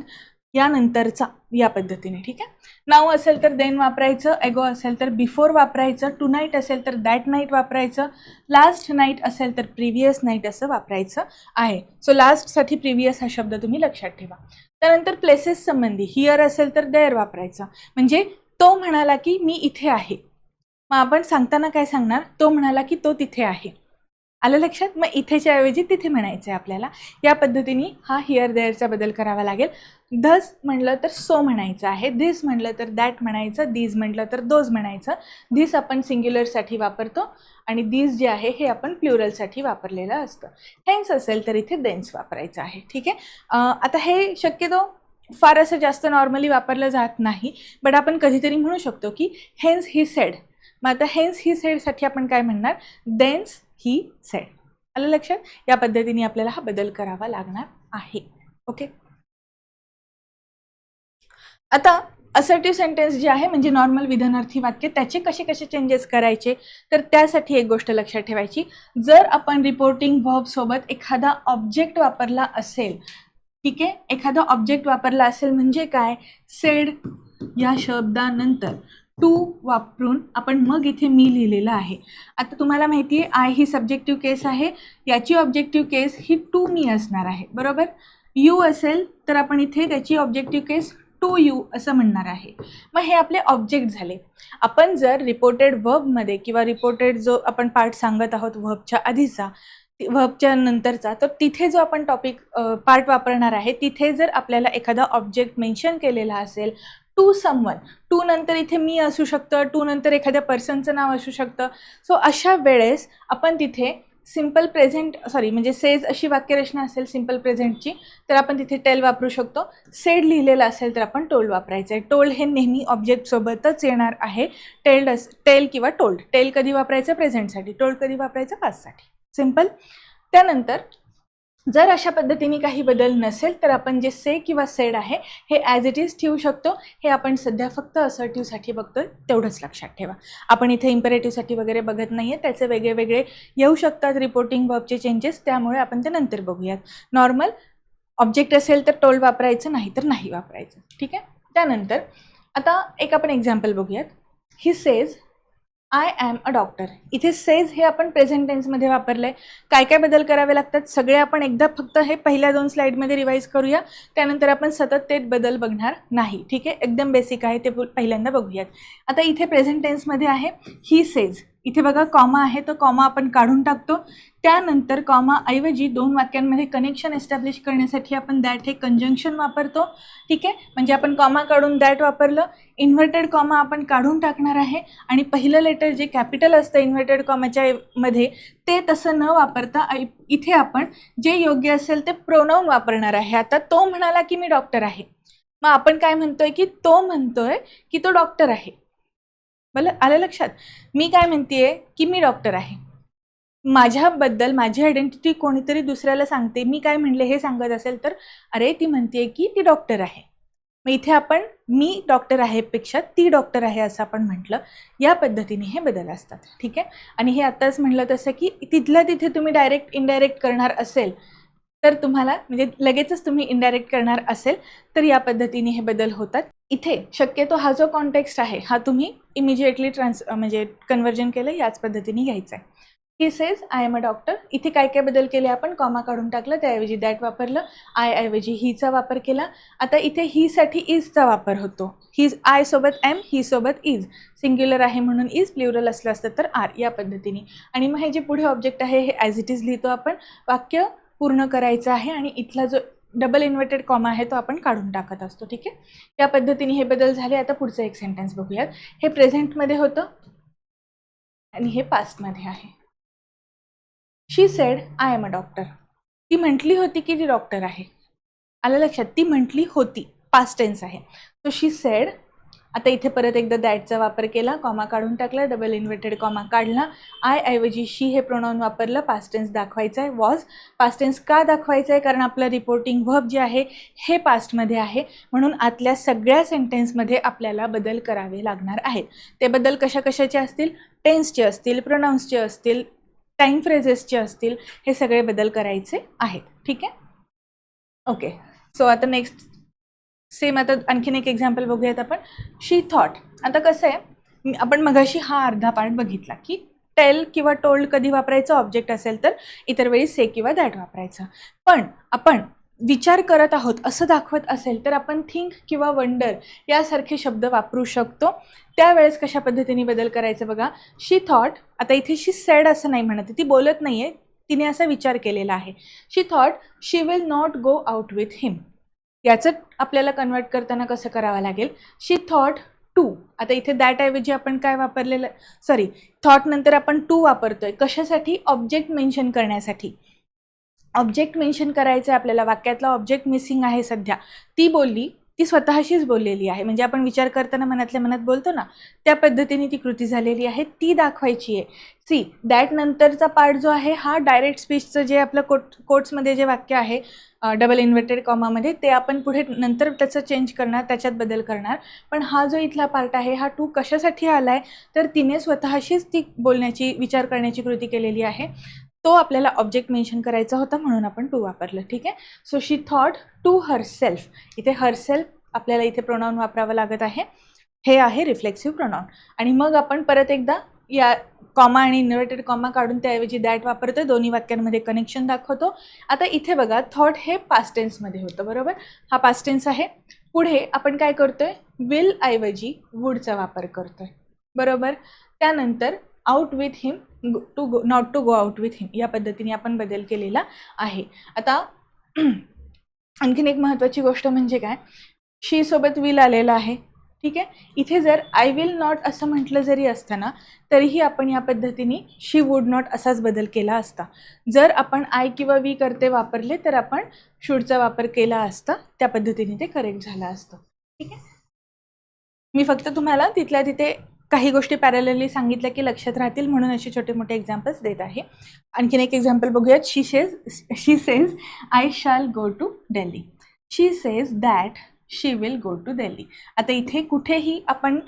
यानंतरचा, या पद्धतीने, ठीक आहे. नाव असेल तर देन वापरायचं, एगो असेल तर बिफोर वापरायचं, टू नाईट असेल तर दॅट नाईट वापरायचं, लास्ट नाईट असेल तर प्रिव्हियस नाईट असं वापरायचं आहे. सो लास्टसाठी प्रिव्हियस हा शब्द तुम्ही लक्षात ठेवा. त्यानंतर प्लेसेस संबंधी हिअर असेल तर देअर वापरायचं, म्हणजे तो म्हणाला की मी इथे आहे, मग आपण सांगताना काय सांगणार, तो म्हणाला की तो तिथे आहे. आलं लक्षात? मग इथेच्या ऐवजी तिथे म्हणायचं आहे आपल्याला. या पद्धतीने हा हिअर देअरचा बदल करावा लागेल. धस म्हटलं तर सो म्हणायचं आहे, धिस म्हटलं तर दॅट म्हणायचं, दीज म्हटलं तर दोज म्हणायचं. धिस आपण सिंग्युलरसाठी वापरतो आणि दीज जे आहे हे आपण प्लुरलसाठी वापरलेलं असतं. हेन्स असेल तर इथे देन्स वापरायचं आहे, ठीक आहे. आता हे शक्यतो फार असं जास्त नॉर्मली वापरलं जात नाही, बट आपण कधीतरी म्हणू शकतो की हेन्स ही सेड. मग आता हेन्स ही सेडसाठी आपण काय म्हणणार, देन्स ही सेड. आलं लक्षात? या पद्धतीने आपल्याला हा बदल करावा लागणार आहे. ओके. आता असर्टिव्ह सेंटेन्स जे आहे म्हणजे नॉर्मल विधानार्थी वाक्य, त्याचे कसे कसे चेंजेस करायचे, तर त्यासाठी एक गोष्ट लक्षात ठेवायची. जर आपण रिपोर्टिंग व्हर्ब सोबत एखादा ऑब्जेक्ट वापरला असेल, ठीक आहे, एखादा ऑब्जेक्ट वापरला असेल म्हणजे काय, सेड या शब्दानंतर टू वापरून आपण मग इथे मी लिहिलेलं आहे. आता तुम्हाला माहिती आहे आय ही सब्जेक्टिव्ह केस आहे, याची objective case he to me असणार आहे, बरोबर. यू असेल तर आपण इथे त्याची ऑब्जेक्टिव्ह केस टू यू असं म्हणणार आहे. मग हे आपले ऑब्जेक्ट झाले. आपण जर रिपोर्टेड व्हर्बमध्ये किंवा रिपोर्टेड जो आपण पार्ट सांगत आहोत व्हर्बच्या आधीचा, व्हर्बच्या नंतरचा, तर तिथे जो आपण टॉपिक पार्ट वापरणार आहे तिथे जर आपल्याला एखादा ऑब्जेक्ट मेन्शन केलेला असेल, टू समवन, टू नंतर इथे मी असू शकतं, टू नंतर एखाद्या पर्सनचं नाव असू शकतं. सो अशा वेळेस आपण तिथे सिम्पल प्रेझेंट म्हणजे सेज अशी वाक्यरचना असेल सिम्पल प्रेझेंटची तर आपण तिथे टेल वापरू शकतो. सेड लिहिलेलं असेल तर आपण टोल्ड वापरायचं आहे. टोल्ड हे नेहमी ऑब्जेक्टसोबतच येणार आहे. टेल किंवा टोल्ड. टेल कधी वापरायचं, प्रेझेंटसाठी. टोल्ड कधी वापरायचं, पास्टसाठी. सिम्पल. त्यानंतर जर अशा पद्धतीने काही बदल नसेल तर आपण जे से किंवा सेड आहे हे ॲज इट इज ठेवू शकतो. हे आपण सध्या फक्त असर्टिव्हसाठी बघतोय, तेवढंच लक्षात ठेवा. आपण इथे इम्पेरेटिव्हसाठी वगैरे बघत नाही आहे, त्याचे वेगळे वेगळे येऊ शकतात रिपोर्टिंग वर्बचे चेंजेस, त्यामुळे आपण ते नंतर बघूयात. नॉर्मल ऑब्जेक्ट असेल तर टोल्ड वापरायचं, नाही तर नाही वापरायचं, ठीक आहे. त्यानंतर आता एक आपण एक्झाम्पल बघूयात. He says I am a doctor. इथे सेज हे आपण प्रेझेंट टेन्समध्ये वापरलं आहे. काय काय बदल करावे लागतात सगळे आपण एकदा फक्त हे पहिल्या 2 स्लाईडमध्ये रिवाईज करूया, त्यानंतर आपण सतत ते बदल बघणार नाही, ठीक आहे. एकदम बेसिक आहे ते पहिल्यांदा बघूयात. आता इथे प्रेझेंट टेन्समध्ये आहे ही सेज, इथे बघा कॉमा आहे, तो कॉमा आपण काढून टाकतो. त्यानंतर कॉमा ऐवजी 2 वाक्यांमध्ये कनेक्शन एस्टॅब्लिश करण्यासाठी आपण दॅट हे कंजंक्शन वापरतो, ठीक आहे. म्हणजे आपण कॉमा काढून दॅट वापरलं. इन्व्हर्टेड कॉमा आपण काढून टाकणार आहे आणि पहिलं लेटर जे कॅपिटल असतं इन्व्हर्टेड कॉमाच्या मध्ये ते तसं न वापरता इथे आपण जे योग्य असेल ते प्रोनाऊन वापरणार आहे. आता तो म्हणाला की मी डॉक्टर आहे, मग आपण काय म्हणतोय की तो म्हणतोय की तो डॉक्टर आहे. मला आलं लक्षात? मी काय म्हणतेय की मी डॉक्टर आहे. माझ्याबद्दल माझी आयडेंटिटी कोणीतरी दुसऱ्याला सांगते, मी काय म्हणले हे सांगत असेल तर अरे ती म्हणते की ती डॉक्टर आहे. मग इथे आपण मी डॉक्टर आहे पेक्षा ती डॉक्टर आहे असं आपण म्हटलं. या पद्धतीने हे बदल असतात, ठीक आहे. आणि हे आत्ताच म्हटलं तसं की तिथल्या तिथे तुम्ही डायरेक्ट इनडायरेक्ट करणार असेल तर तुम्हाला म्हणजे लगेचच तुम्ही इनडायरेक्ट करणार असेल तर या पद्धतीने हे बदल होतात. इथे शक्यतो हा जो कॉन्टेक्स्ट आहे हा तुम्ही इमिजिएटली म्हणजे कन्वर्जन केलं याच पद्धतीने घ्यायचं आहे. He says I am a doctor. इथे काय काय बदल केले आपण, कॉमा काढून टाकलं, त्याऐवजी दॅट वापरलं, आय ऐवजी हीचा वापर केला. आता इथे ही साठी इजचा वापर होतो. ही आय सोबत एम, ही सोबत इज. सिंग्युलर आहे म्हणून इज, प्लुरल असलं असतं तर आर, या पद्धतीने. आणि मग हे जे पुढे ऑब्जेक्ट आहे हे ॲज इट इज लिहितो आपण. वाक्य पूर्ण करायचं आहे आणि इथला जो डबल इन्व्हर्टेड कॉमा आहे तो आपण काढून टाकत असतो, ठीक आहे. या पद्धतीने हे बदल झाले. आता पुढचं एक सेंटेन्स बघूयात. हे प्रेझेंटमध्ये होतं. आणि हे पास्टमध्ये आहे. She said I am a doctor. ती म्हटली होती की ती डॉक्टर आहे. आलं लक्षात? ती म्हटली होती, पास्ट टेन्स आहे. सो शी सेड. आता इथे परत एकदा दॅटचा वापर केला, कॉमा काढून टाकला, डबल इन्व्हर्टेड कॉमा काढला, आय ऐवजी शी हे प्रोनाऊन वापरलं, पास्ट टेन्स दाखवायचं आहे. वॉज पास्ट टेन्स का दाखवायचं आहे? कारण आपलं रिपोर्टिंग व्हर्ब जे आहे हे पास्टमध्ये आहे, म्हणून आतल्या सगळ्या सेंटेन्समध्ये आपल्याला बदल करावे लागणार आहेत. ते बदल कशा कशाचे असतील? टेन्सचे असतील, प्रोनाऊन्सचे असतील, टाईम फ्रेजेसचे असतील, हे सगळे बदल करायचे आहेत. ठीक आहे, ओके. सो आता नेक्स्ट सेम आता आणखीन एक एक्झाम्पल बघूयात आपण. शी थॉट. आता कसं आहे, आपण मगाशी हा अर्धा पार्ट बघितला की टेल किंवा टोल्ड कधी वापरायचं, ऑब्जेक्ट असेल तर, इतर वेळी से किंवा दॅट वापरायचं. पण आपण विचार करत आहोत असं दाखवत असेल तर आपण थिंक किंवा वंडर यासारखे शब्द वापरू शकतो. त्यावेळेस कशा पद्धतीने बदल करायचं बघा. शी थॉट. आता इथे शी सेड असं नाही म्हणत, ती बोलत नाहीये, तिने असा विचार केलेला आहे. She thought she will not go out with him. याचं आपल्याला कन्वर्ट करताना कसं करावं लागेल? She thought to. आता इथे दॅट ऐवजी आपण काय वापरलेलं, सॉरी, थॉट नंतर आपण टू वापरतोय. कशासाठी? ऑब्जेक्ट मेन्शन करण्यासाठी. ऑब्जेक्ट मेन्शन करायचं आहे आपल्याला, वाक्यातला ऑब्जेक्ट मिसिंग आहे सध्या. ती बोलली, ती स्वतःशीच बोललेली आहे, म्हणजे आपण विचार करताना मनातल्या मनात बोलतो ना, त्या पद्धतीने ती कृती झालेली आहे, ती दाखवायची आहे. सी दॅट नंतरचा पार्ट जो आहे हा डायरेक्ट स्पीचचं जे आपलं कोट्समध्ये जे वाक्य आहे डबल इन्व्हर्टेड कॉमामध्ये, ते आपण पुढे नंतर त्याचं चेंज करणार, त्याच्यात बदल करणार. पण हा जो इथला पार्ट आहे हा टू कशासाठी आला आहे? तर तिने स्वतःशीच ती बोलण्याची, विचार करण्याची कृती केलेली आहे. तो आपल्याला ऑब्जेक्ट मेन्शन करायचा होता, म्हणून आपण टू वापरलं. ठीक आहे. So she thought to herself. इथे हरसेल्फ आपल्याला इथे प्रोनाऊन वापरावं लागत आहे. हे आहे रिफ्लेक्सिव्ह प्रोनाऊन. आणि मग आपण परत एकदा या कॉमा आणि इन्व्हर्टेड कॉमा काढून त्याऐवजी दॅट वापरतो, दोन्ही वाक्यांमध्ये कनेक्शन दाखवतो. आता इथे बघा, थॉट हे पास्ट टेन्समध्ये होतं, बरोबर? हा पास्ट टेन्स आहे. पुढे आपण काय करतोय? विल ऐवजी वूडचा वापर करतोय, बरोबर? त्यानंतर out with him, to go, not to go out with him, या पद्धतीने आपण बदल केलेला आहे. आता आणखीन एक महत्त्वाची गोष्ट म्हणजे काय, शी सोबत विल आलेला आहे. ठीक आहे. इथे जर आय विल नॉट असं म्हटलं जरी असतं ना, तरीही आपण या पद्धतीने शी वूड नॉट असाच बदल केला असता. जर आपण आय किंवा वी करते वापरले तर आपण शूडचा वापर केला असता, त्या पद्धतीने ते करेक्ट झालं असतं. ठीक आहे. मी फक्त तुम्हाला तिथल्या तिथे काही गोष्टी पॅरलली सांगितल्या की लक्षात राहतील म्हणून असे छोटे मोठे एक्झाम्पल्स देत आहे. आणखीन एक एक्झाम्पल बघूयात. She says I shall go to Delhi. She says that she will go to Delhi. आता इथे कुठेही आपण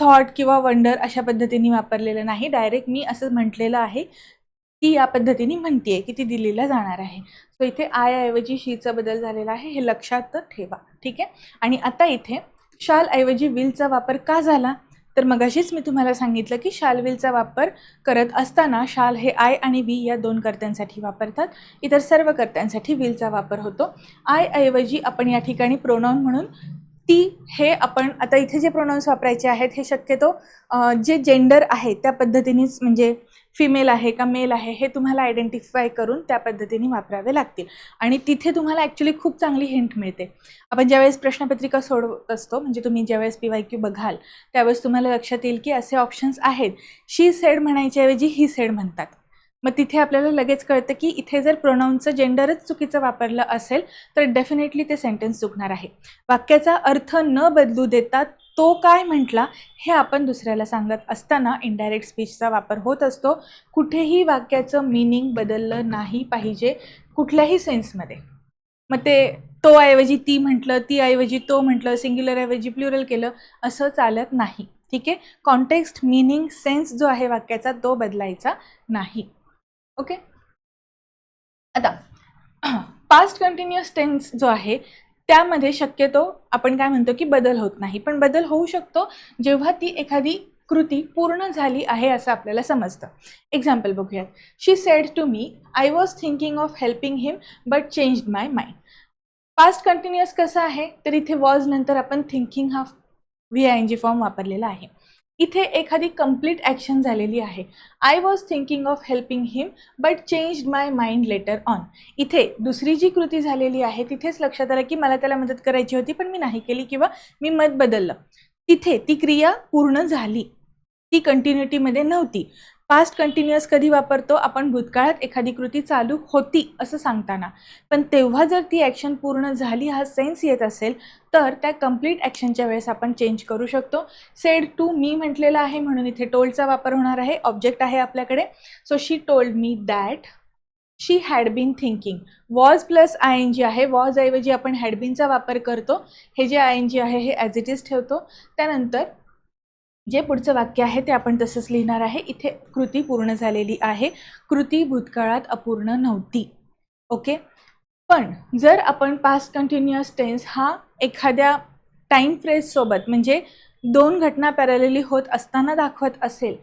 थॉट किंवा वंडर अशा पद्धतीने वापरलेलं नाही, डायरेक्ट मी असं म्हटलेलं आहे ती या पद्धतीने म्हणते की ती दिल्लीला जाणार आहे. सो इथे आय ऐवजी शीचा बदल झालेला आहे, हे लक्षात ठेवा. ठीक आहे. आणि आता इथे शाल ऐवजी विलचा वापर का झाला? तर मगाशीच मी तुम्हाला सांगितलं की शाल विलचा वापर करत असताना शाल हे आय आणि वी या दोन कर्त्यांसाठी वापरतात, इतर सर्व कर्त्यांसाठी विलचा वापर होतो. आय ऐवजी आपण या ठिकाणी प्रोनाऊन म्हणून ती, हे आपण आता इथे जे प्रोनाऊन्स वापरायचे आहेत हे शक्यतो जे जेंडर आहे त्या पद्धतीनेच, म्हणजे फिमेल आहे का मेल आहे हे तुम्हाला आयडेंटिफाय करून त्या पद्धतीने वापरावे लागतील. आणि तिथे तुम्हाला ॲक्च्युली खूप चांगली हिंट मिळते. आपण ज्यावेळेस प्रश्नपत्रिका सोडवत असतो, म्हणजे तुम्ही ज्यावेळेस PYQ बघाल त्यावेळेस तुम्हाला लक्षात येईल की असे ऑप्शन्स आहेत, शी सेड म्हणायच्या ऐवजी ही सेड म्हणतात. मग तिथे आपल्याला लगेच कळतं की इथे जर प्रोनाऊनचं जेंडरच चुकीचं वापरलं असेल तर डेफिनेटली ते सेंटेन्स चुकणार आहे. वाक्याचा अर्थ न बदलू देता तो काय म्हटला हे आपण दुसऱ्याला सांगत असताना इनडायरेक्ट स्पीचचा वापर होत असतो. कुठेही वाक्याचं मीनिंग बदललं नाही पाहिजे कुठल्याही सेन्समध्ये. मग ते तो ऐवजी ती म्हटलं, ती ऐवजी तो म्हटलं, सिंग्युलर ऐवजी प्लुरल केलं, असं चालत नाही. ठीक आहे. कॉन्टेक्स्ट, मीनिंग, सेन्स जो आहे वाक्याचा तो बदलायचा नाही. ओके. आता पास्ट कंटिन्युअस टेन्स जो आहे त्यामध्ये शक्यतो आपण काय म्हणतो की बदल होत नाही, पण बदल होऊ शकतो जेव्हा ती एखादी कृती पूर्ण झाली आहे असं आपल्याला समजतं. एक्झाम्पल बघूयात. She said to me I was thinking of helping him but changed my mind. Past continuous कसं आहे तर इथे वॉज नंतर आपण थिंकिंग हा VING फॉर्म वापरलेला आहे. इथे एखादी कंप्लीट ॲक्शन झालेली आहे. I was thinking of helping him but changed my mind later on. इथे दुसरी जी कृती झालेली आहे तिथेच लक्षात आलं की मला त्याला मदत करायची होती पण मी नाही केली किंवा मी मत बदललं. तिथे ती क्रिया पूर्ण झाली, ती कंटिन्युटीमध्ये नव्हती. पास्ट कंटिन्युअस कधी वापरतो आपण? भूतकाळात एखादी कृती चालू होती असं सांगताना, पण तेव्हा जर ती ॲक्शन पूर्ण झाली हा सेन्स येत असेल तर त्या कंप्लीट ॲक्शनच्या वेळेस आपण चेंज करू शकतो. सेड टू मी म्हटलेलं आहे म्हणून इथे टोल्डचा वापर होणार आहे. ऑब्जेक्ट आहे आपल्याकडे. So she told me that she had been thinking. Was plus I N G आहे. वॉज ऐवजी आपण हॅड बीनचा वापर करतो. हे जे आय एन जी आहे हे ॲज इट इज ठेवतो. त्यानंतर जे पुढचं वाक्य आहे ते आपण तसंच लिहिणार आहे. इथे कृती पूर्ण झालेली आहे. कृती भूतकाळात अपूर्ण नव्हती. ओके. पण जर आपण पास्ट कंटिन्युअस टेन्स हा एखाद्या टाईम फ्रेजसोबत म्हणजे दोन घटना पॅरलली होत असताना दाखवत असेल,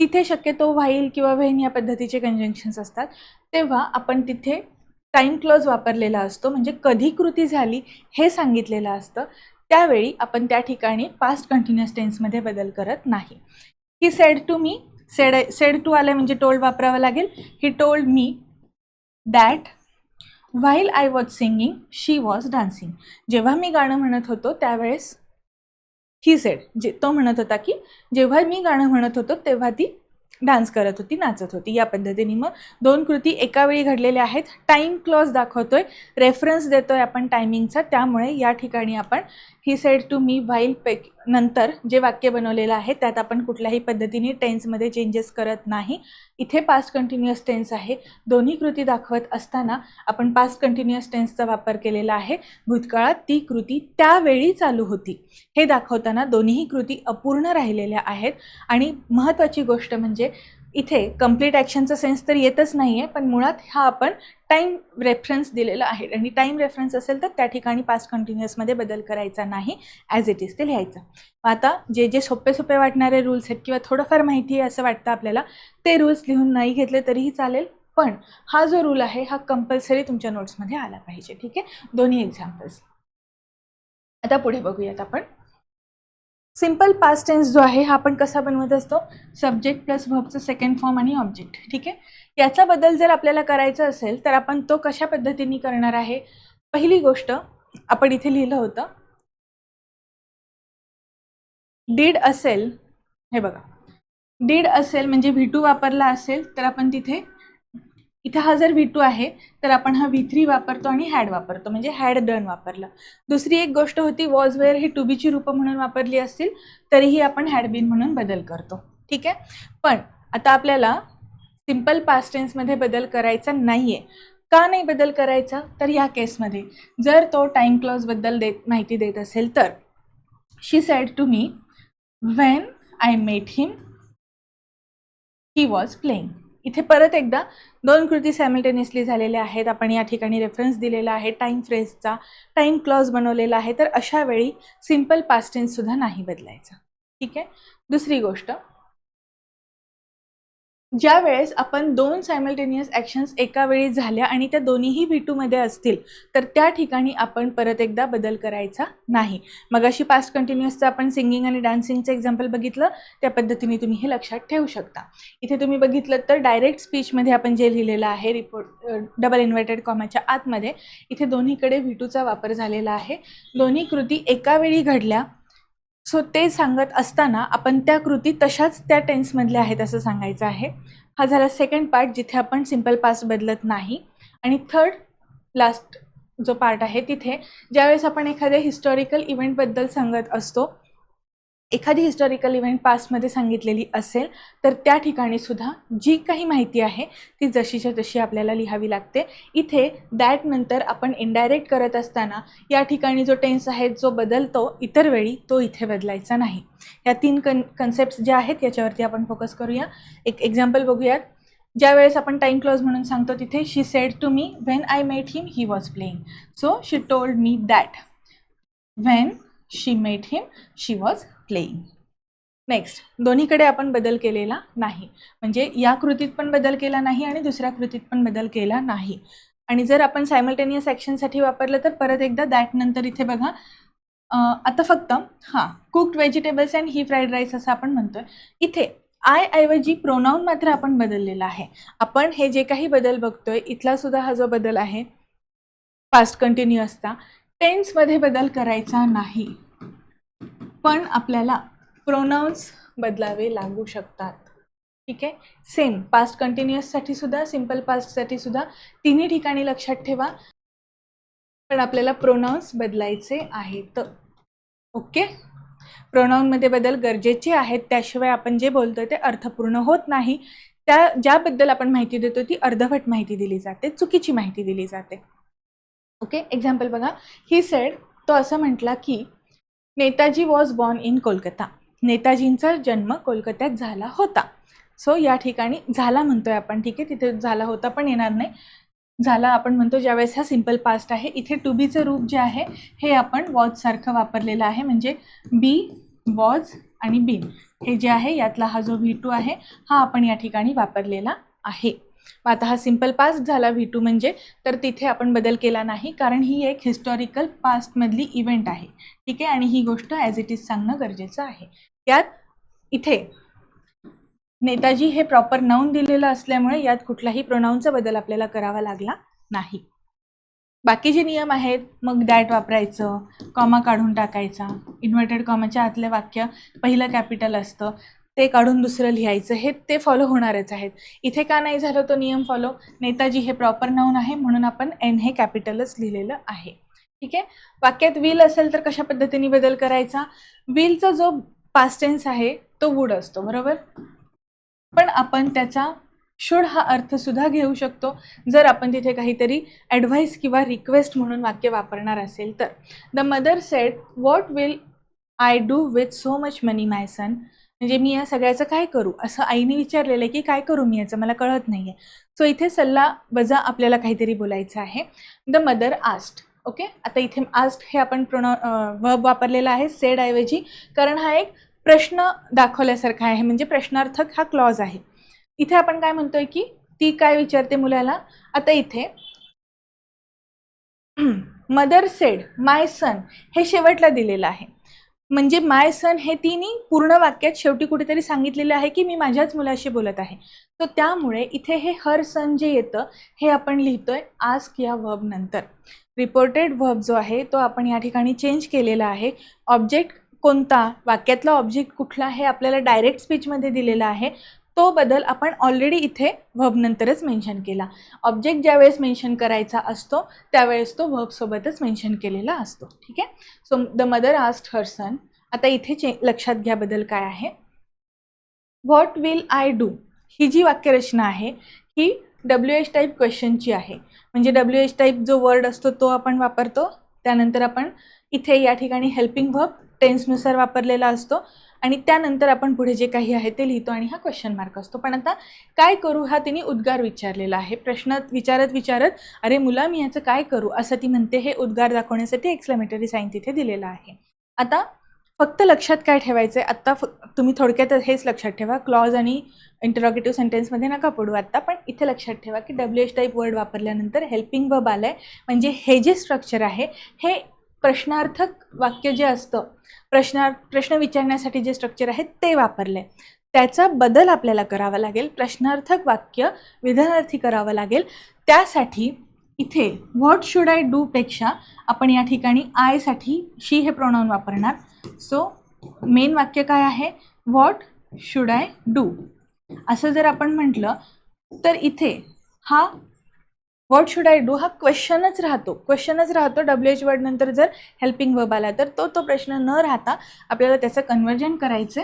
तिथे शक्यतो व्हाईल किंवा व्हेन या पद्धतीचे कंजंक्शन्स असतात, तेव्हा आपण तिथे टाईम क्लोज वापरलेला असतो. म्हणजे कधी कृती झाली हे सांगितलेलं असतं. त्यावेळी आपण त्या ठिकाणी पास्ट कंटिन्युअस टेन्समध्ये बदल करत नाही. He said to me, said to आलं म्हणजे टोल्ड वापरावं लागेल. He told me that while I was singing she was dancing. जेव्हा मी गाणं म्हणत होतो त्यावेळेस ही सेड तो म्हणत होता की जेव्हा मी गाणं म्हणत होतो तेव्हा ती डान्स करत होती, नाचत होती. या पद्धतीने मग दोन कृती एका वेळी घडलेल्या आहेत. टाईम क्लॉज दाखवतोय, रेफरन्स देतोय आपण टायमिंगचा. त्यामुळे या ठिकाणी आपण he said to me while नंतर जे वाक्य बनवलेलं आहे त्यात आपण कुठल्याही पद्धतीने टेन्समध्ये चेंजेस करत नाही. इथे पास्ट कंटिन्युअस टेन्स आहे. दोन्ही कृती दाखवत असताना आपण पास्ट कंटिन्युअस टेन्सचा वापर केलेला आहे. भूतकाळात ती कृती त्यावेळी चालू होती हे दाखवताना दोन्हीही कृती अपूर्ण राहिलेल्या आहेत. आणि महत्त्वाची गोष्ट म्हणजे इथे कंप्लीट ॲक्शनचा सेन्स तर येतच नाही आहे, पण मुळात हा आपण टाईम रेफरन्स दिलेला आहे आणि टाईम रेफरन्स असेल तर त्या ठिकाणी पास्ट कंटिन्युअसमध्ये बदल करायचा नाही, ॲज इट इज ते लिहायचं. आता जे जे सोपे सोपे वाटणारे रूल्स आहेत किंवा थोडंफार माहिती आहे असं वाटतं आपल्याला, ते रूल्स लिहून नाही घेतले तरीही चालेल, पण हा जो रूल आहे हा कंपल्सरी तुमच्या नोट्समध्ये आला पाहिजे. ठीक आहे. दोन्ही एक्झाम्पल्स. आता पुढे बघूयात आपण. सिम्पल पास्ट टेन्स जो आहे हा आपण कसा बनवत असतो? सब्जेक्ट प्लस व्हर्बचं सेकंड फॉर्म आणि ऑब्जेक्ट. ठीक आहे. याचा बदल जर आपल्याला करायचा असेल तर आपण तो कशा पद्धतीने करणार आहे? पहिली गोष्ट आपण इथे लिहिलं होतं डीड असेल, हे बघा, डीड असेल म्हणजे V2 वापरला असेल तर आपण तिथे इथे हा जर V2 आहे तर आपण हा V3 वापरतो आणि हॅड वापरतो, म्हणजे हॅड डन वापरलं. दुसरी एक गोष्ट होती वॉज वेअर ही टू बीची रूपं म्हणून वापरली असतील तरीही आपण हॅड बीन म्हणून बदल करतो. ठीक आहे. पण आता आपल्याला सिम्पल पास्ट टेन्समध्ये बदल करायचा नाही आहे. का नाही बदल करायचा? तर ह्या केसमध्ये जर तो टाईम क्लॉजबद्दल माहिती देत असेल तर she said to me when I met him he was playing. इथे परत एकदा दोन कृती सायमल्टेनियसली झालेल्या आहेत. आपण या ठिकाणी रेफरन्स दिलेला आहे टाईम फ्रेजचा, टाईम क्लॉज बनवलेला आहे. तर अशा वेळी सिम्पल पास्ट टेन्ससुद्धा नाही बदलायचा. ठीक आहे. दुसरी गोष्ट, ज्या वेळेस आपण दोन सायमल्टेनियस ॲक्शन्स एका वेळी झाल्या आणि त्या दोन्हीही V2मध्ये असतील तर त्या ठिकाणी आपण परत एकदा बदल करायचा नाही. मग अशी पास्ट कंटिन्युअसचं आपण सिंगिंग आणि डान्सिंगचं एक्झाम्पल बघितलं, त्या पद्धतीने तुम्ही हे लक्षात ठेवू शकता. इथे तुम्ही बघितलं तर डायरेक्ट स्पीचमध्ये आपण जे लिहिलेलं आहे डबल इन्व्हर्टेड कॉमाच्या आतमध्ये, इथे दोन्हीकडे V2चा वापर झालेला आहे. दोन्ही कृती एका वेळी घडल्या. सो ते सांगत असताना आपण त्या कृती तशाच त्या टेन्समधल्या आहेत असं सांगायचं आहे. हा झाला सेकंड पार्ट जिथे आपण सिम्पल पास्ट बदलत नाही. आणि थर्ड लास्ट जो पार्ट आहे तिथे ज्यावेळेस आपण एखाद्या हिस्टॉरिकल इव्हेंटबद्दल सांगत असतो, एखादी हिस्टॉरिकल इव्हेंट पास्टमध्ये सांगितलेली असेल तर त्या ठिकाणी सुद्धा जी काही माहिती आहे ती जशीच्या तशी आपल्याला लिहावी लागते. इथे दॅट नंतर आपण इनडायरेक्ट करत असताना या ठिकाणी जो टेन्स आहे जो बदलतो इतर वेळी तो इथे बदलायचा नाही. या तीन कन्सेप्ट्स ज्या आहेत याच्यावरती आपण फोकस करूया. एक एक्झाम्पल बघूयात. ज्या वेळेस आपण टाईम क्लॉज म्हणून सांगतो तिथे she said to me when I met him he was playing. So she told me that when she met him she was playing. Next, दोन्हीकडे आपण बदल केलेला नाही, म्हणजे या कृतीत पण बदल केला नाही आणि दुसऱ्या कृतीत पण बदल केला नाही. आणि जर आपण सायमल्टेनियस ॲक्शनसाठी वापरलं तर परत एकदा दॅट नंतर इथे बघा आता फक्त cooked vegetables and he fried rice असं आपण म्हणतोय. इथे आय ऐवजी प्रोनाऊन मात्र आपण बदललेला आहे. आपण हे जे काही बदल बघतोय इथला सुद्धा हा जो बदल आहे पास्ट कंटिन्युअसचा, टेन्समध्ये बदल करायचा नाही, पण आपल्याला प्रोनाउन्स बदलावे लागू शकतात. ठीक आहे. सेम पास्ट कंटिन्युअससाठी सुद्धा, सिम्पल पास्टसाठी सुद्धा तिन्ही ठिकाणी लक्षात ठेवा, पण आपल्याला प्रोनाउन्स बदलायचे आहेत. ओके. प्रोनाउनमध्ये बदल गरजेचे आहेत, त्याशिवाय आपण जे बोलतोय ते अर्थपूर्ण होत नाही. ज्याबद्दल आपण माहिती देतो ती अर्धवट माहिती दिली जाते, चुकीची माहिती दिली जाते. ओके. एक्झाम्पल बघा. ही सेड, तो असं म्हटला की Netaji was born in Kolkata. नेताजींचा जन्म कोलकात्यात झाला होता. सो या ठिकाणी झाला म्हणतोय आपण, ठीक आहे. तिथे झाला होता पण येणार नाही. झाला आपण म्हणतो ज्यावेळेस हा सिम्पल पास्ट आहे. इथे टू बीचं रूप जे आहे हे आपण वॉज सारखं वापरलेलं आहे, म्हणजे बी, वॉज आणि बीन हे जे आहे यातला हा जो V2 आहे हा आपण या ठिकाणी वापरलेला आहे. आता हा सिम्पल पास्ट झाला V2 म्हणजे, तर तिथे आपण बदल केला नाही, कारण ही एक हिस्टॉरिकल पास्टमधली इव्हेंट आहे, ठीक आहे. आणि ही गोष्ट ॲज इट इज सांगणं गरजेचं आहे. यात इथे नेताजी हे प्रॉपर नाऊन दिलेलं असल्यामुळे यात कुठलाही प्रोनाऊनचा बदल आपल्याला करावा लागला नाही. बाकी जे नियम आहेत, मग दॅट वापरायचं, कॉमा काढून टाकायचा, इन्व्हर्टेड कॉमाच्या आतलं वाक्य पहिलं कॅपिटल असतं ते काढून दुसरं लिहायचं, हे ते फॉलो होणारच आहेत. इथे का नाही झालं तो नियम फॉलो? नेताजी हे प्रॉपर नाऊन आहे म्हणून आपण एन हे कॅपिटलच लिहिलेलं आहे, ठीक आहे. वाक्यात विल असेल तर कशा पद्धतीने बदल करायचा? विलचा जो पास्ट टेन्स आहे तो वुड असतो, बरोबर. पण आपण त्याचा शुड हा अर्थ सुद्धा घेऊ शकतो जर आपण तिथे काहीतरी ॲडव्हाइस किंवा रिक्वेस्ट म्हणून वाक्य वापरणार असेल तर. The mother sed what will I do with so much money my son. म्हणजे मी या सगळ्याचं काय करू, असं आईने विचारलेलं आहे की काय करू मी याचं, मला कळत नाही आहे. सो इथे सल्ला वजा आपल्याला काहीतरी बोलायचं आहे. The mother asked. ओके. आता इथे आस्क्ड हे आपण वर्ब वापरलेला आहे सेडऐवजी, कारण हा एक प्रश्न दाखवल्यासारखा आहे, म्हणजे प्रश्नार्थक हा क्लॉज आहे. इथे आपण काय म्हणतोय की ती काय विचारते मुलाला. आता इथे मदर सेड माय सन हे शेवटला दिलेलं आहे, म्हणजे माय सन हे तिने पूर्ण वाक्यात शेवटी कुठेतरी सांगितलेलं आहे की मी माझ्याच मुलाशी बोलत आहे. तर त्यामुळे इथे हे हर सन जे येतं हे आपण लिहितोय आस्क या वर्ब नंतर. रिपोर्टेड वर्ब जो आहे तो आपण या ठिकाणी चेंज केलेला आहे. ऑब्जेक्ट कोणता, वाक्यातला ऑब्जेक्ट कुठला हे आपल्याला डायरेक्ट स्पीचमध्ये दिलेला आहे, तो बदल आपण ऑलरेडी इथे वर्ब नंतरच मेन्शन केला. ऑब्जेक्ट ज्यावेळेस मेन्शन करायचा असतो त्यावेळेस तो वर्ब सोबतच मेन्शन केलेला असतो, ठीक आहे. So the mother asked her son. आता इथे लक्षात घ्या बदल काय आहे. व्हॉट विल आय डू ही जी वाक्यरचना आहे ही WH टाईप क्वेश्चनची आहे, म्हणजे WH टाईप जो वर्ड असतो तो आपण वापरतो. त्यानंतर आपण इथे या ठिकाणी हेल्पिंग वर्ब टेन्सनुसार वापरलेला असतो आणि त्यानंतर आपण पुढे जे काही आहे ते लिहितो आणि हा क्वेश्चन मार्क असतो. पण आता काय करू हा तिने उद्गार विचारलेला आहे. प्रश्न विचारत अरे मुला मी ह्याचं काय करू असं ती म्हणते. हे उद्गार दाखवण्यासाठी एक्सक्लेमेटरी साईन तिथे दिलेला आहे. आता फक्त लक्षात काय ठेवायचं आहे, आत्ता तुम्ही थोडक्यात हेच लक्षात ठेवा, क्लॉज आणि इंटरॉगेटिव्ह सेंटेन्समध्ये नका पडू आत्ता, पण इथे लक्षात ठेवा की WH टाईप वर्ड वापरल्यानंतर हेल्पिंग वर्ब आलं आहे, म्हणजे हे जे स्ट्रक्चर आहे हे प्रश्नार्थक वाक्य जे असतं, प्रश्न विचारण्यासाठी जे स्ट्रक्चर आहे ते वापरलं आहे. त्याचा बदल आपल्याला करावा लागेल, प्रश्नार्थक वाक्य विधानार्थी करावं लागेल. त्यासाठी इथे व्हॉट शुड आय डू पेक्षा आपण या ठिकाणी आयसाठी शी हे प्रोनाउन वापरणार. सो मेन वाक्य काय आहे, व्हॉट शुड आय डू असं जर आपण म्हटलं तर इथे हा व्हॉट शुड आय डू हा क्वेश्चनच राहतो WH वर्ड नंतर जर हेल्पिंग वर्ब आला तर तो प्रश्न न राहता आपल्याला त्याचं कन्वर्जन करायचं.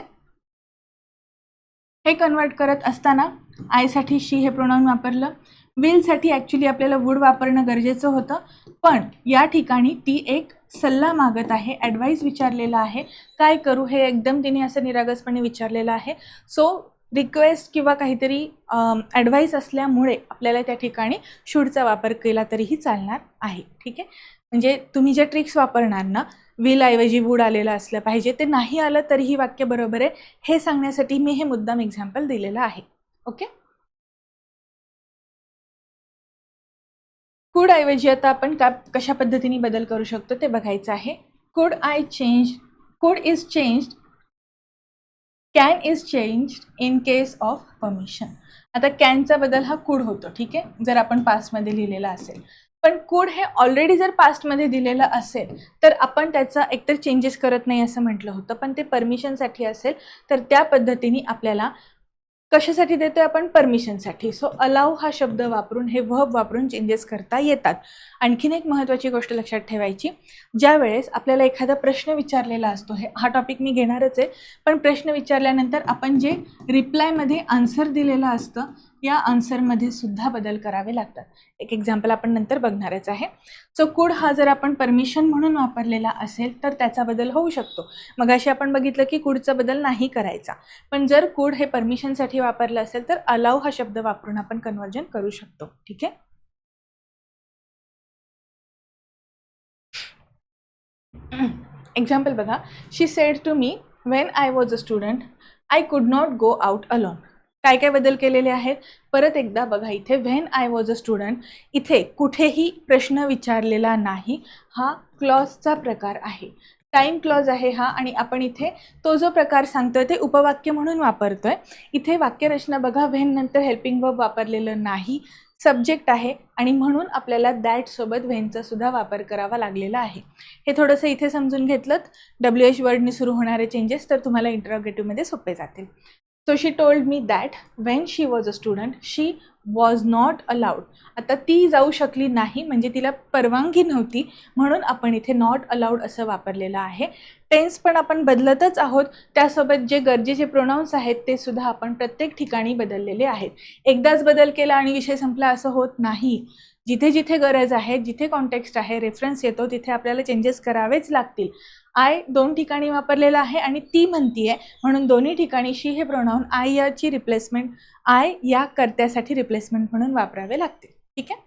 हे कन्वर्ट करत असताना आयसाठी शी हे प्रोनाउन वापरलं. विलसाठी ॲक्च्युली आपल्याला वुड वापरणं गरजेचं होतं, पण या ठिकाणी ती एक सल्ला मागत आहे, ॲडवाईस विचारलेला आहे. काय करू हे एकदम तिने असं निरागसपणे विचारलेलं आहे. सो रिक्वेस्ट किंवा काहीतरी ॲडवाईस असल्यामुळे आपल्याला त्या ठिकाणी शूडचा वापर केला तरीही चालणार आहे, ठीक आहे. म्हणजे तुम्ही जे ट्रिक्स वापरणार ना, विल ऐवजी वूड आलेलं असलं पाहिजे, ते नाही आलं तरीही वाक्य बरोबर आहे हे सांगण्यासाठी मी हे मुद्दाम एक्झाम्पल दिलेलं आहे. ओके. कुड ऐवजी आता आपण कशा पद्धतीने बदल करू शकतो ते बघायचं आहे. कुड आय चेंज, कुड is changed, can is changed in case of permission. आता कॅनचा बदल हा कुड होतो, ठीक आहे, जर आपण पास्टमध्ये लिहिलेला असेल. पण कुड हे ऑलरेडी जर पास्टमध्ये दिलेलं असेल तर आपण त्याचा एकतर चेंजेस करत नाही असं म्हटलं होतं, पण ते परमिशनसाठी असेल तर त्या पद्धतीने आपल्याला कशासाठी देतोय आपण? परमिशनसाठी. सो अलाउ हा शब्द वापरून, हे व्हर्ब वापरून चेंजेस करता येतात. आणखीन एक महत्त्वाची गोष्ट लक्षात ठेवायची, ज्या वेळेस आपल्याला एखादा प्रश्न विचारलेला असतो, हा टॉपिक मी घेणारच आहे, पण प्रश्न विचारल्यानंतर आपण जे रिप्लायमध्ये आन्सर दिलेलं असतं, या आन्सरमध्ये सुद्धा बदल करावे लागतात. एक एक्झाम्पल आपण नंतर बघणारच आहे. सो कुड हा जर आपण परमिशन म्हणून वापरलेला असेल तर त्याचा बदल होऊ शकतो. मगाशी आपण बघितलं की कुडचा बदल नाही करायचा, पण जर कुड हे परमिशनसाठी वापरलं असेल तर अलाउ हा शब्द वापरून आपण कन्वर्जन करू शकतो. ठीक आहे. एक्झाम्पल बघा. She said to me when I was a student I could not go out alone. काय काय बदल केलेले आहेत परत एकदा बघा. इथे when I was a student, इथे कुठेही प्रश्न विचारलेला नाही, हा क्लॉजचा प्रकार आहे. टाईम क्लॉज आहे हा, आणि आपण इथे तो जो प्रकार सांगतोय ते उपवाक्य म्हणून वापरतोय. इथे वाक्यरचना बघा, व्हेन नंतर हेल्पिंग वर्ब वापरलेलं नाही, सब्जेक्ट आहे, आणि म्हणून आपल्याला दॅट सोबत व्हेनचा सुद्धा वापर करावा लागलेला आहे. हे थोडंसं इथे समजून घेतलं WH वर्डने सुरू होणारे चेंजेस तर तुम्हाला इंटरॉगेटिव्हमध्ये सोपे जातील. So she told me that when she was a student she was not allowed. आता ती जाऊ शकली नाही म्हणजे तिला परवानगी नव्हती, म्हणून आपण इथे नॉट अलाउड असं वापरलेलं आहे. टेन्स पण आपण बदलतच आहोत, त्यासोबत जे गरजेचे प्रोनाउन्स आहेत ते सुद्धा आपण प्रत्येक ठिकाणी बदललेले आहेत. एकदाच बदल केला आणि विषय संपला असं होत नाही. जिथे जिथे गरज आहे, जिथे कॉन्टेक्स्ट आहे, रेफरन्स येतो, तिथे आपल्याला चेंजेस करावेच लागतील. आय 2 ठिकाणी वापरलेला आहे आणि ती म्हणतीये, म्हणून दोन्ही ठिकाणी शी हे प्रोनाउन आय याची रिप्लेसमेंट, आय या कर्त्यासाठी रिप्लेसमेंट म्हणून वापरावे लागते. ठीक आहे.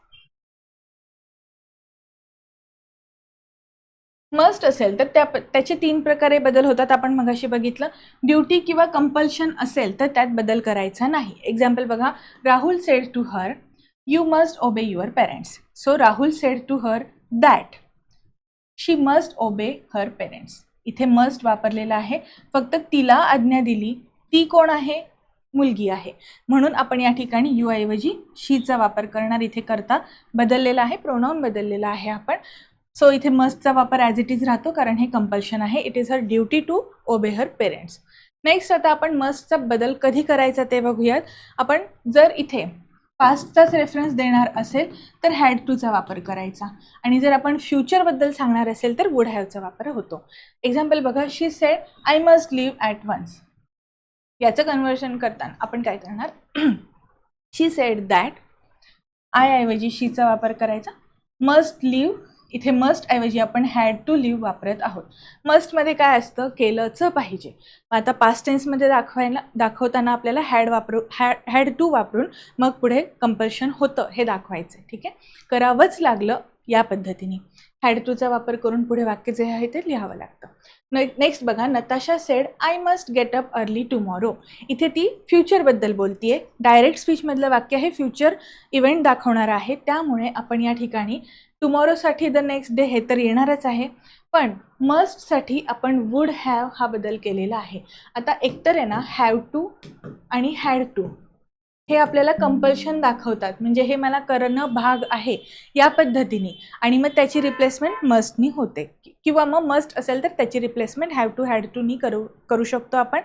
मस्ट असेल तर त्याचे 3 प्रकारे बदल होतात. आपण मगाशी बघितलं. ड्युटी किंवा कंपल्शन असेल तर त्यात बदल करायचा नाही. एक्झाम्पल बघा. Rahul said to her you must obey your parents. So Rahul said to her that she must obey her parents. इथे मस्ट वापरलेला आहे, फक्त तिला आज्ञा दिली. ती कोण आहे? मुलगी आहे, म्हणून आपण या ठिकाणी यू ऐवजी शीचा वापर करणार. इथे करता बदललेला आहे, प्रोनाउन बदललेला आहे आपण. सो इथे मस्टचा वापर ॲज इट इज राहतो कारण हे कंपल्शन आहे. It is her duty to obey her parents. Next आता आपण मस्टचा बदल कधी करायचा ते बघूयात. आपण जर इथे पास्टचाच रेफरन्स देणार असेल तर हॅड टूचा वापर करायचा, आणि जर आपण फ्युचरबद्दल सांगणार असेल तर वुड हॅवचा वापर होतो. एक्झाम्पल बघा. She said I must leave at once. याचं कन्वर्शन करताना आपण काय करणार? शी सेड दॅट, आय ऐवजी शीचा वापर करायचा. मस्ट लिव्ह, इथे मस्ट ऐवजी आपण हॅड टू लिव्ह वापरत आहोत. मस्टमध्ये काय असतं? केलंच पाहिजे. आता पास्ट टेन्समध्ये दाखवताना आपल्याला हॅड टू वापरून मग पुढे कंपल्शन होतं हे दाखवायचं. ठीक आहे. करावंच लागलं या पद्धतीने. हॅड टूचा वापर करून पुढे वाक्य जे आहे ते लिहावं लागतं. नेक्स्ट बघा. Natasha sed I must get up early tomorrow. इथे ती फ्युचरबद्दल बोलतीये. डायरेक्ट स्पीचमधलं वाक्य हे फ्युचर इव्हेंट दाखवणारं आहे, त्यामुळे आपण या ठिकाणी टुमॉरोसाठी द नेक्स्ट डे हे तर येणारच आहे, पण मस्टसाठी आपण वुड हॅव हा बदल केलेला आहे. आता एकतर आहे ना, हॅव टू आणि हॅड टू हे आपल्याला कंपल्शन दाखवतात, म्हणजे हे मला करणं भाग आहे या पद्धतीने, आणि मग त्याची रिप्लेसमेंट मस्टनी होते, किंवा मग मस्ट असेल तर त्याची रिप्लेसमेंट हॅव टू हॅड टूनी करू शकतो आपण.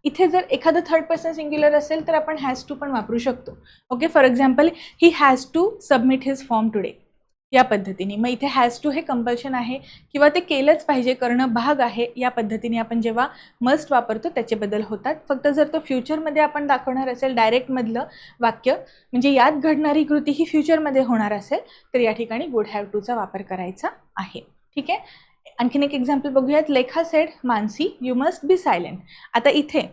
इथे जर एखादं थर्ड पर्सन सिंग्युलर असेल तर आपण हॅज टू पण वापरू शकतो. Okay. For example, he has to submit his form today, या पद्धतीने. मग इथे हॅज टू हे कंपल्शन आहे किंवा ते केलंच पाहिजे, करणं भाग आहे, या पद्धतीने आपण जेव्हा मस्ट वापरतो त्याचे बदल होतात. फक्त जर तो फ्युचरमध्ये आपण दाखवणार असेल, डायरेक्टमधलं वाक्य म्हणजे यात घडणारी कृती ही फ्युचरमध्ये होणार असेल, तर या ठिकाणी वुड हॅव टूचा वापर करायचा आहे. ठीक आहे. आणखीन एक एक्झाम्पल बघूयात. लेखा sed Mansi you must be silent. आता इथे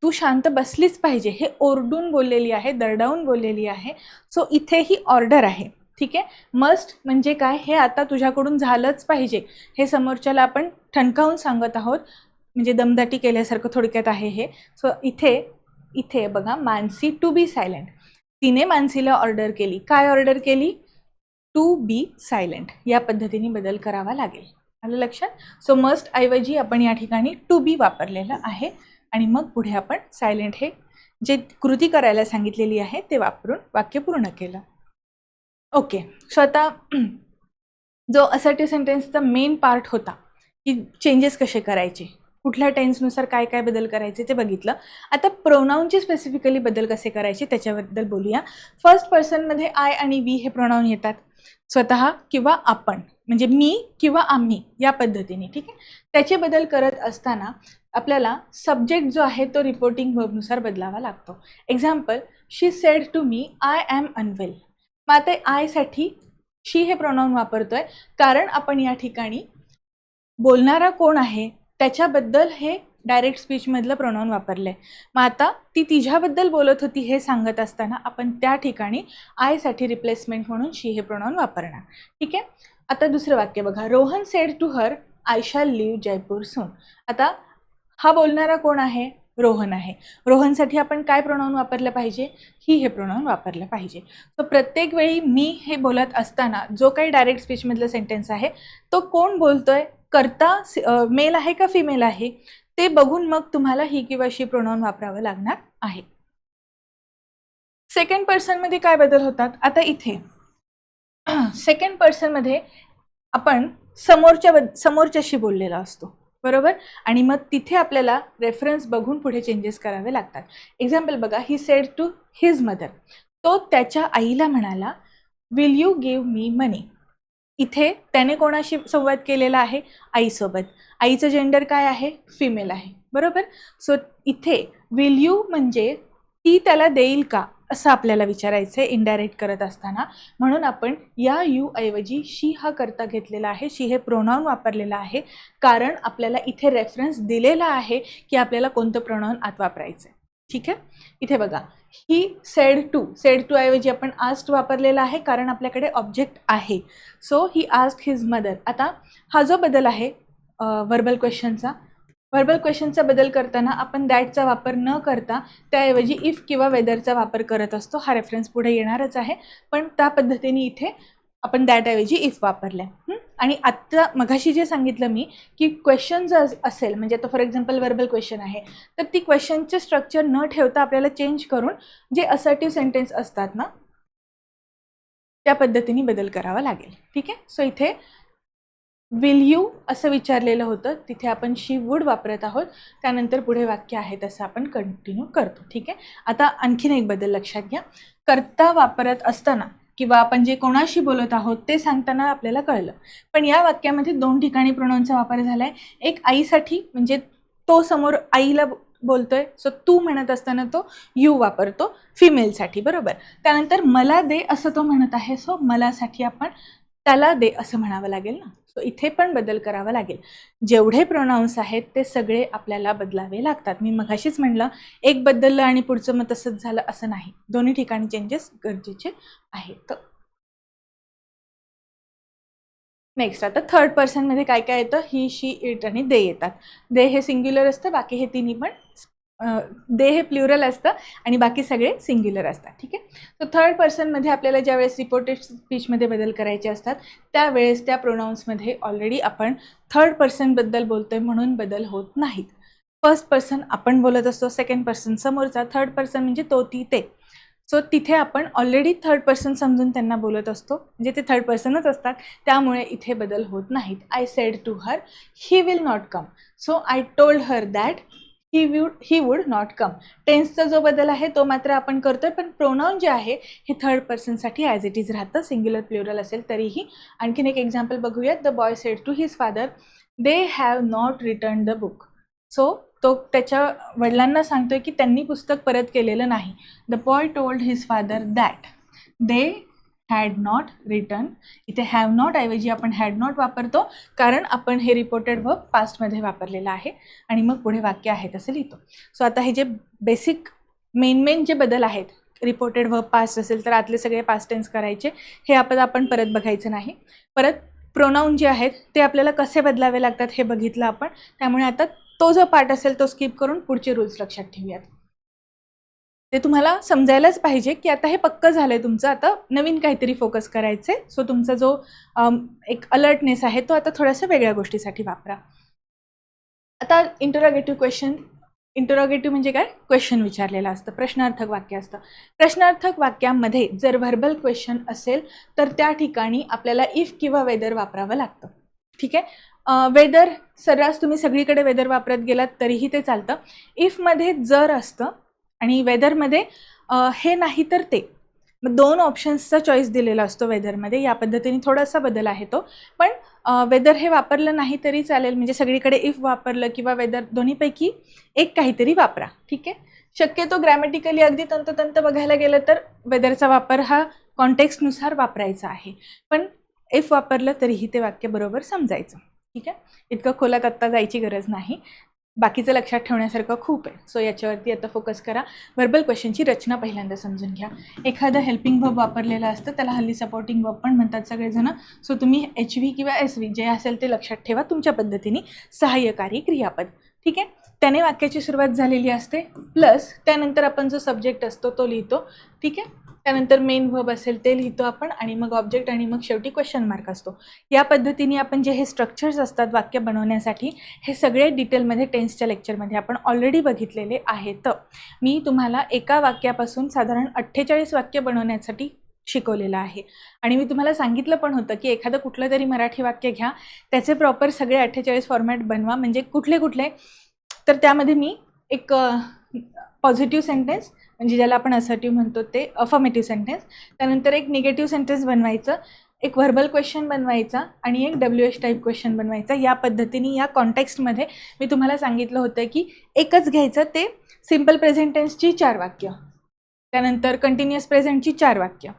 तू शांत बसलीच पाहिजे हे ओरडून बोललेली आहे, दरडावून बोललेली आहे. सो इथे ही ऑर्डर आहे. ठीक आहे. मस्ट म्हणजे काय? हे आता तुझ्याकडून झालंच पाहिजे, हे समोरच्याला आपण ठणकावून सांगत आहोत, म्हणजे दमदाटी केल्यासारखं थोडक्यात आहे हे. सो इथे बघा. Mansi to be silent. तिने मानसीला ऑर्डर केली. काय ऑर्डर केली? To be silent. या पद्धतीने बदल करावा लागेल. आलं लक्षात? सो मस्ट ऐवजी आपण या ठिकाणी टू बी वापरलेलं आहे, आणि मग पुढे आपण सायलेंट हे जे कृती करायला सांगितलेली आहे ते वापरून वाक्य पूर्ण केलं. ओके. सो आता जो असर्टिव्ह सेंटेन्सचा मेन पार्ट होता की चेंजेस कसे करायचे, कुठल्या टेन्सनुसार काय काय बदल करायचे ते बघितलं. आता प्रोनाऊनचे स्पेसिफिकली बदल कसे करायचे त्याच्याबद्दल बोलूया. फर्स्ट पर्सनमध्ये आय आणि वी हे प्रोनाऊन येतात, स्वतः किंवा आपण, म्हणजे मी किंवा आम्ही या पद्धतीने. ठीक आहे. त्याचे बदल करत असताना आपल्याला सब्जेक्ट जो आहे तो रिपोर्टिंग वर्बनुसार बदलावा लागतो. Example, she said to me I am unwell. मग आता आयसाठी शी हे प्रोनाऊन वापरतोय कारण आपण या ठिकाणी बोलणारा कोण आहे त्याच्याबद्दल हे डायरेक्ट स्पीचमधलं प्रोनाऊन वापरलं आहे. मग आता ती तिच्याबद्दल बोलत होती हे सांगत असताना आपण त्या ठिकाणी आयसाठी रिप्लेसमेंट म्हणून शी हे प्रोनाऊन वापरणार. ठीक आहे. आता दुसरं वाक्य बघा, Rohan said to her I shall leave Jaipur soon. आता हा बोलणारा कोण आहे? रोहन आहे. रोहनसाठी आपण काय प्रोनाऊन वापरलं पाहिजे? ही हे प्रोनाऊन वापरलं पाहिजे. सो प्रत्येक वेळी मी हे बोलत असताना जो काही डायरेक्ट स्पीचमधलं सेंटेन्स आहे तो कोण बोलतोय, करता मेल आहे का फिमेल आहे ते बघून मग तुम्हाला ही किंवा शी प्रोनाऊन वापरावं लागणार आहे. सेकंड पर्सनमध्ये काय बदल होतात? आता इथे सेकंड पर्सनमध्ये आपण समोरच्याशी बोललेला असतो, बरोबर, आणि मग तिथे आपल्याला रेफरन्स बघून पुढे चेंजेस करावे लागतात. एक्झाम्पल बघा, he said to his mother. तो त्याच्या आईला म्हणाला, will you give me money. इथे त्याने कोणाशी संवाद केलेला आहे? आईसोबत. आईचं जेंडर काय आहे? फिमेल आहे, बरोबर. सो इथे विल यू म्हणजे ती त्याला देईल का असं आपल्याला विचारायचं आहे इनडायरेक्ट करत असताना. म्हणून आपण या यू ऐवजी शी हा करता घेतलेला आहे, शी हे प्रोनाऊन वापरलेला आहे कारण आपल्याला इथे रेफरन्स दिलेला आहे की आपल्याला कोणतं प्रोनाऊन आत वापरायचं आहे. ठीक आहे. इथे बघा, ही सेड टू ऐवजी आपण आस्क्ड वापरलेला आहे कारण आपल्याकडे ऑब्जेक्ट आहे. So he asked his mother. आता हा जो बदल आहे वर्बल क्वेश्चनचा बदल करताना आपण दॅटचा वापर न करता त्याऐवजी इफ किंवा वेदरचा वापर करत असतो. हा रेफरन्स पुढे येणारच आहे, पण त्या पद्धतीने इथे आपण दॅटऐवजी इफ वापरलं. आणि आत्ता मघाशी जे सांगितलं मी की क्वेश्चन जर असेल, म्हणजे आता फॉर एक्झाम्पल वर्बल क्वेश्चन आहे, तर ती क्वेश्चनचे स्ट्रक्चर न ठेवता आपल्याला चेंज करून जे असर्टिव्ह सेंटेन्स असतात ना त्या पद्धतीने बदल करावा लागेल. ठीक आहे. सो इथे विल यू असं विचारलेलं होतं, तिथे आपण शी वूड वापरत आहोत. त्यानंतर पुढे वाक्य आहे तसं आपण कंटिन्यू करतो. ठीक आहे. आता आणखीन एक बदल लक्षात घ्या. करता वापरत असताना किंवा आपण जे कोणाशी बोलत आहोत ते सांगताना आपल्याला कळलं, पण या वाक्यामध्ये 2 ठिकाणी प्रोनाऊनचा वापर झाला आहे. एक आईसाठी, म्हणजे तो समोर आईला बोलतोय, सो तू म्हणत असताना तो यू वापरतो फिमेलसाठी, बरोबर. त्यानंतर मला दे असं तो म्हणत आहे, सो मलासाठी आपण त्याला दे असं म्हणावं लागेल ना. सो इथे पण बदल करावा लागेल. जेवढे प्रोनाऊन्स आहेत ते सगळे आपल्याला बदलावे लागतात. मी मघाशीच म्हणलं एक बदललं आणि पुढचं मग तसंच झालं असं नाही, दोन्ही ठिकाणी चेंजेस गरजेचे आहेत. नेक्स्ट, आता थर्ड पर्सनमध्ये काय काय येतं? ही, शी, इट आणि दे येतात. दे हे सिंग्युलर असतं, बाकी हे तिन्ही पण दे हे प्ल्युरल असतं आणि बाकी सगळे सिंग्युलर असतात. ठीक आहे. तर थर्ड पर्सनमध्ये आपल्याला ज्यावेळेस रिपोर्टेड स्पीचमध्ये बदल करायचे असतात त्यावेळेस त्या प्रोनाऊन्समध्ये ऑलरेडी आपण थर्ड पर्सनबद्दल बोलतोय म्हणून बदल होत नाहीत. फर्स्ट पर्सन आपण बोलत असतो, सेकंड पर्सन समोरचा, थर्ड पर्सन म्हणजे तो, ती, ते. सो तिथे आपण ऑलरेडी थर्ड पर्सन समजून त्यांना बोलत असतो, म्हणजे ते थर्ड पर्सनच असतात, त्यामुळे इथे बदल होत नाहीत. I said to her he will not come. So I told her that he would not come. टेन्सचा जो बदल आहे तो मात्र आपण करतोय, पण प्रोनाऊन जे आहे हे थर्ड पर्सनसाठी ॲज इट इज राहतं, सिंग्युलर प्ल्युरल असेल तरीही. आणखीन एक एक्झाम्पल बघूयात. The boy said to his father they have not return the book. सो तो त्याच्या वडिलांना सांगतोय की त्यांनी पुस्तक परत केलेलं नाही. The boy told his father that they had not return. इथे हॅव नॉट ऐवजी आपण हॅड नॉट वापरतो कारण आपण हे रिपोर्टेड वर्ब पास्टमध्ये वापरलेलं आहे आणि मग पुढे वाक्य आहे तसं लिहितो. सो आता हे जे बेसिक मेन जे बदल आहेत, रिपोर्टेड वर्ब पास्ट असेल तर आतले सगळे पास्ट टेन्स करायचे, हे आपण परत बघायचं नाही. परत प्रोनाऊन जे आहेत ते आपल्याला कसे बदलावे लागतात हे बघितलं आपण, त्यामुळे आता तो जो पार्ट असेल तो स्किप करून पुढचे रूल्स लक्षात ठेवूयात. ते तुम्हाला समजायलाच पाहिजे की आता हे पक्क झालंय तुमचं, आता नवीन काहीतरी फोकस करायचंय. सो तुमचा जो एक अलर्टनेस आहे तो आता थोड्याशा वेगळ्या गोष्टीसाठी वापरा. आता इंटरोगेटिव्ह क्वेश्चन. इंटरोगेटिव्ह म्हणजे काय? क्वेश्चन विचारलेलं असतं, प्रश्नार्थक वाक्य असतं. प्रश्नार्थक वाक्यामध्ये जर व्हर्बल क्वेश्चन असेल तर त्या ठिकाणी आपल्याला इफ किंवा वेदर वापरावं लागतं. ठीक आहे. वेदर सर्रास तुम्ही सगळीकडे वेदर वापरत गेलात तरीही ते चालतं. इफमध्ये जर असतं आणि वेदरमध्ये हे नाही तर ते, मग 2 ऑप्शन्सचा चॉईस दिलेला असतो वेदरमध्ये. या पद्धतीने थोडासा बदल आहे तो. पण वेदर हे वापरलं नाही तरी चालेल, म्हणजे सगळीकडे इफ वापरलं किंवा वेदर दोन्हीपैकी एक काहीतरी वापरा. ठीक आहे. शक्यतो ग्रॅमॅटिकली अगदी तंतोतंत बघायला गेलं तर वेदरचा वापर हा कॉन्टेक्स्टनुसार वापरायचा आहे. पण इफ वापरलं तरीही ते वाक्य बरोबर समजायचं. ठीक आहे. इतकं खोलात आत्ता जायची गरज नाही. बाकीचं लक्षात ठेवण्यासारखं खूप आहे. सो याच्यावरती आता फोकस करा. व्हर्बल क्वेश्चनची रचना पहिल्यांदा समजून घ्या. एखादं हेल्पिंग वर्ब वापरलेलं असतं, त्याला हल्ली सपोर्टिंग वर्ब पण म्हणतात सगळेजण. सो तुम्ही HV किंवा SV जे असेल ते लक्षात ठेवा तुमच्या पद्धतीने. सहाय्यकारी क्रियापद. ठीक आहे. त्याने वाक्याची सुरुवात झालेली असते, प्लस त्यानंतर आपण जो सब्जेक्ट असतो तो लिहितो. ठीक आहे. त्यानंतर मेन वर्ब असेल ते लिहितो आपण, आणि मग ऑब्जेक्ट, आणि मग शेवटी क्वेश्चन मार्क असतो. या पद्धतीने आपण जे हे स्ट्रक्चर्स असतात वाक्य बनवण्यासाठी, हे सगळे डिटेलमध्ये टेन्सच्या लेक्चरमध्ये आपण ऑलरेडी बघितलेले आहेत. मी तुम्हाला एका वाक्यापासून साधारण 48 वाक्य बनवण्यासाठी शिकवलेलं आहे. आणि मी तुम्हाला सांगितलं पण होतं की एखादं कुठलं तरी मराठी वाक्य घ्या, त्याचे प्रॉपर सगळे 48 फॉर्मॅट बनवा. म्हणजे कुठले कुठले, तर त्यामध्ये मी एक पॉझिटिव्ह सेंटेन्स, म्हणजे ज्याला आपण असर्टिव्ह म्हणतो ते अफर्मेटिव्ह सेंटेन्स, त्यानंतर एक निगेटिव्ह सेंटेन्स बनवायचं, एक व्हर्बल क्वेश्चन बनवायचा, आणि एक WH टाईप क्वेश्चन बनवायचा. या पद्धतीने या कॉन्टेक्स्टमध्ये मी तुम्हाला सांगितलं होतं की एकच घ्यायचं, ते सिम्पल प्रेझेंट टेन्सची 4 वाक्य, त्यानंतर कंटिन्युअस प्रेझेंटची 4 वाक्य.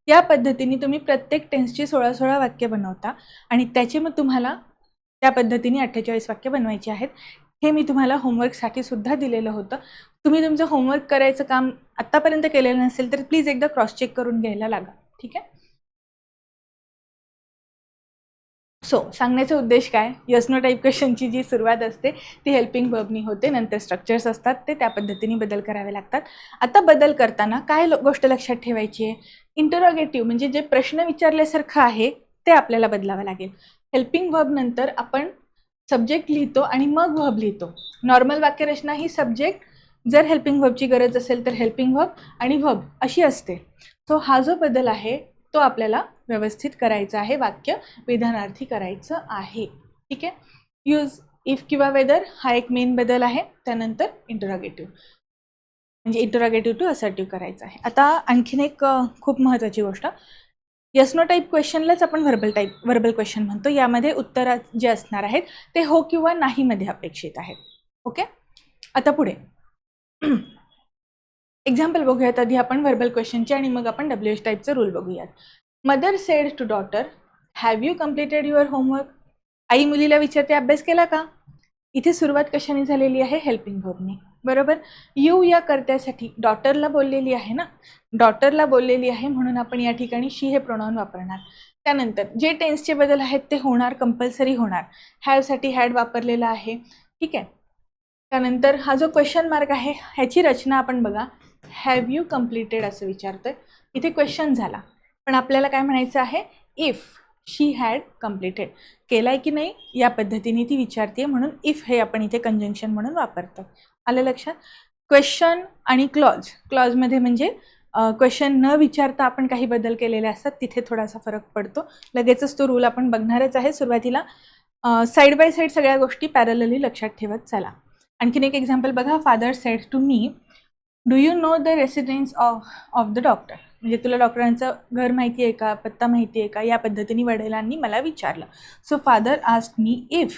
या पद्धतीने तुम्ही प्रत्येक टेन्सची 16-16 वाक्य बनवता, आणि त्याचे मग तुम्हाला त्या पद्धतीने 48 वाक्य बनवायची आहेत. हे मी तुम्हाला होमवर्कसाठी सुद्धा दिलेलं होतं. तुम्ही तुमचं होमवर्क करायचं काम आत्तापर्यंत केलेलं नसेल तर प्लीज एकदा क्रॉस चेक करून घ्यायला लागा. ठीक आहे. सो सांगण्याचा उद्देश काय, यस नो टाईप क्वेश्चनची जी सुरुवात असते ती हेल्पिंग वर्बनी होते, नंतर स्ट्रक्चर्स असतात ते त्या पद्धतीने बदल करावे लागतात. आता बदल करताना काय गोष्ट लक्षात ठेवायची आहे, इंटरोगेटिव्ह म्हणजे जे प्रश्न विचारल्यासारखं आहे ते आपल्याला बदलावं लागेल. हेल्पिंग वर्ब नंतर आपण सब्जेक्ट लिहितो आणि मग वर्ब लिहितो. नॉर्मल वाक्यरचना ही सब्जेक्ट, जर हेल्पिंग वर्बची गरज असेल तर हेल्पिंग वर्ब आणि वर्ब अशी असते. सो हा जो बदल आहे तो आपल्याला व्यवस्थित करायचा आहे, वाक्य विधानार्थी करायचं आहे. ठीक आहे. यूज इफ किंवा वेदर हा एक मेन बदल आहे. त्यानंतर इंटरोगेटिव्ह, म्हणजे इंटरोगेटिव्ह टू असर्टिव्ह करायचं आहे. आता आणखीन एक खूप महत्त्वाची गोष्ट, यस नो टाईप क्वेश्चनलाच आपण व्हर्बल क्वेश्चन म्हणतो. यामध्ये उत्तरात जे असणार आहेत ते हो किंवा नाही मध्ये अपेक्षित आहेत. ओके. आता पुढे एक्झाम्पल बघूयात आधी आपण व्हर्बल क्वेश्चनचे, आणि मग आपण WH टाईपचं रूल बघूयात. Mother said to daughter, have you completed your homework? आई मुलीला विचारते, अभ्यास केला का? इथे सुरुवात कशाने झालेली आहे, हेल्पिंग वर्बने. बरोबर. यू या कर्त्यासाठी डॉटरला बोललेली आहे ना, डॉटरला बोललेली आहे म्हणून आपण या ठिकाणी शी हे प्रोनाउन वापरणार. त्यानंतर जे टेन्सचे बदल आहेत ते होणार, कंपल्सरी होणार. हॅवसाठी हॅड वापरलेला आहे. ठीक आहे. त्यानंतर हा जो क्वेश्चन मार्क आहे ह्याची रचना आपण बघा. हॅव यू कम्प्लिटेड असं विचारतोय, इथे क्वेश्चन झाला, पण आपल्याला काय म्हणायचं आहे, इफ शी हॅड कम्प्लिटेड, केलाय की नाही या पद्धतीने ती विचारते, म्हणून इफ हे आपण इथे कंजंक्शन म्हणून वापरतो. आलं लक्षात. क्वेश्चन आणि क्लॉजमध्ये म्हणजे क्वेश्चन न विचारता आपण काही बदल केलेले असतात, तिथे थोडासा फरक पडतो. लगेचच तो रूल आपण बघणारच आहे. सुरुवातीला साईड बाय साईड सगळ्या गोष्टी पॅरलली लक्षात ठेवत चला. आणखीन एक एक्झाम्पल बघा. Father said to me, do you know the residence of the doctor, म्हणजे तुला डॉक्टरांचं घर माहिती आहे का, पत्ता माहिती आहे का, या पद्धतीने वडिलांनी मला विचारलं. So father asked me if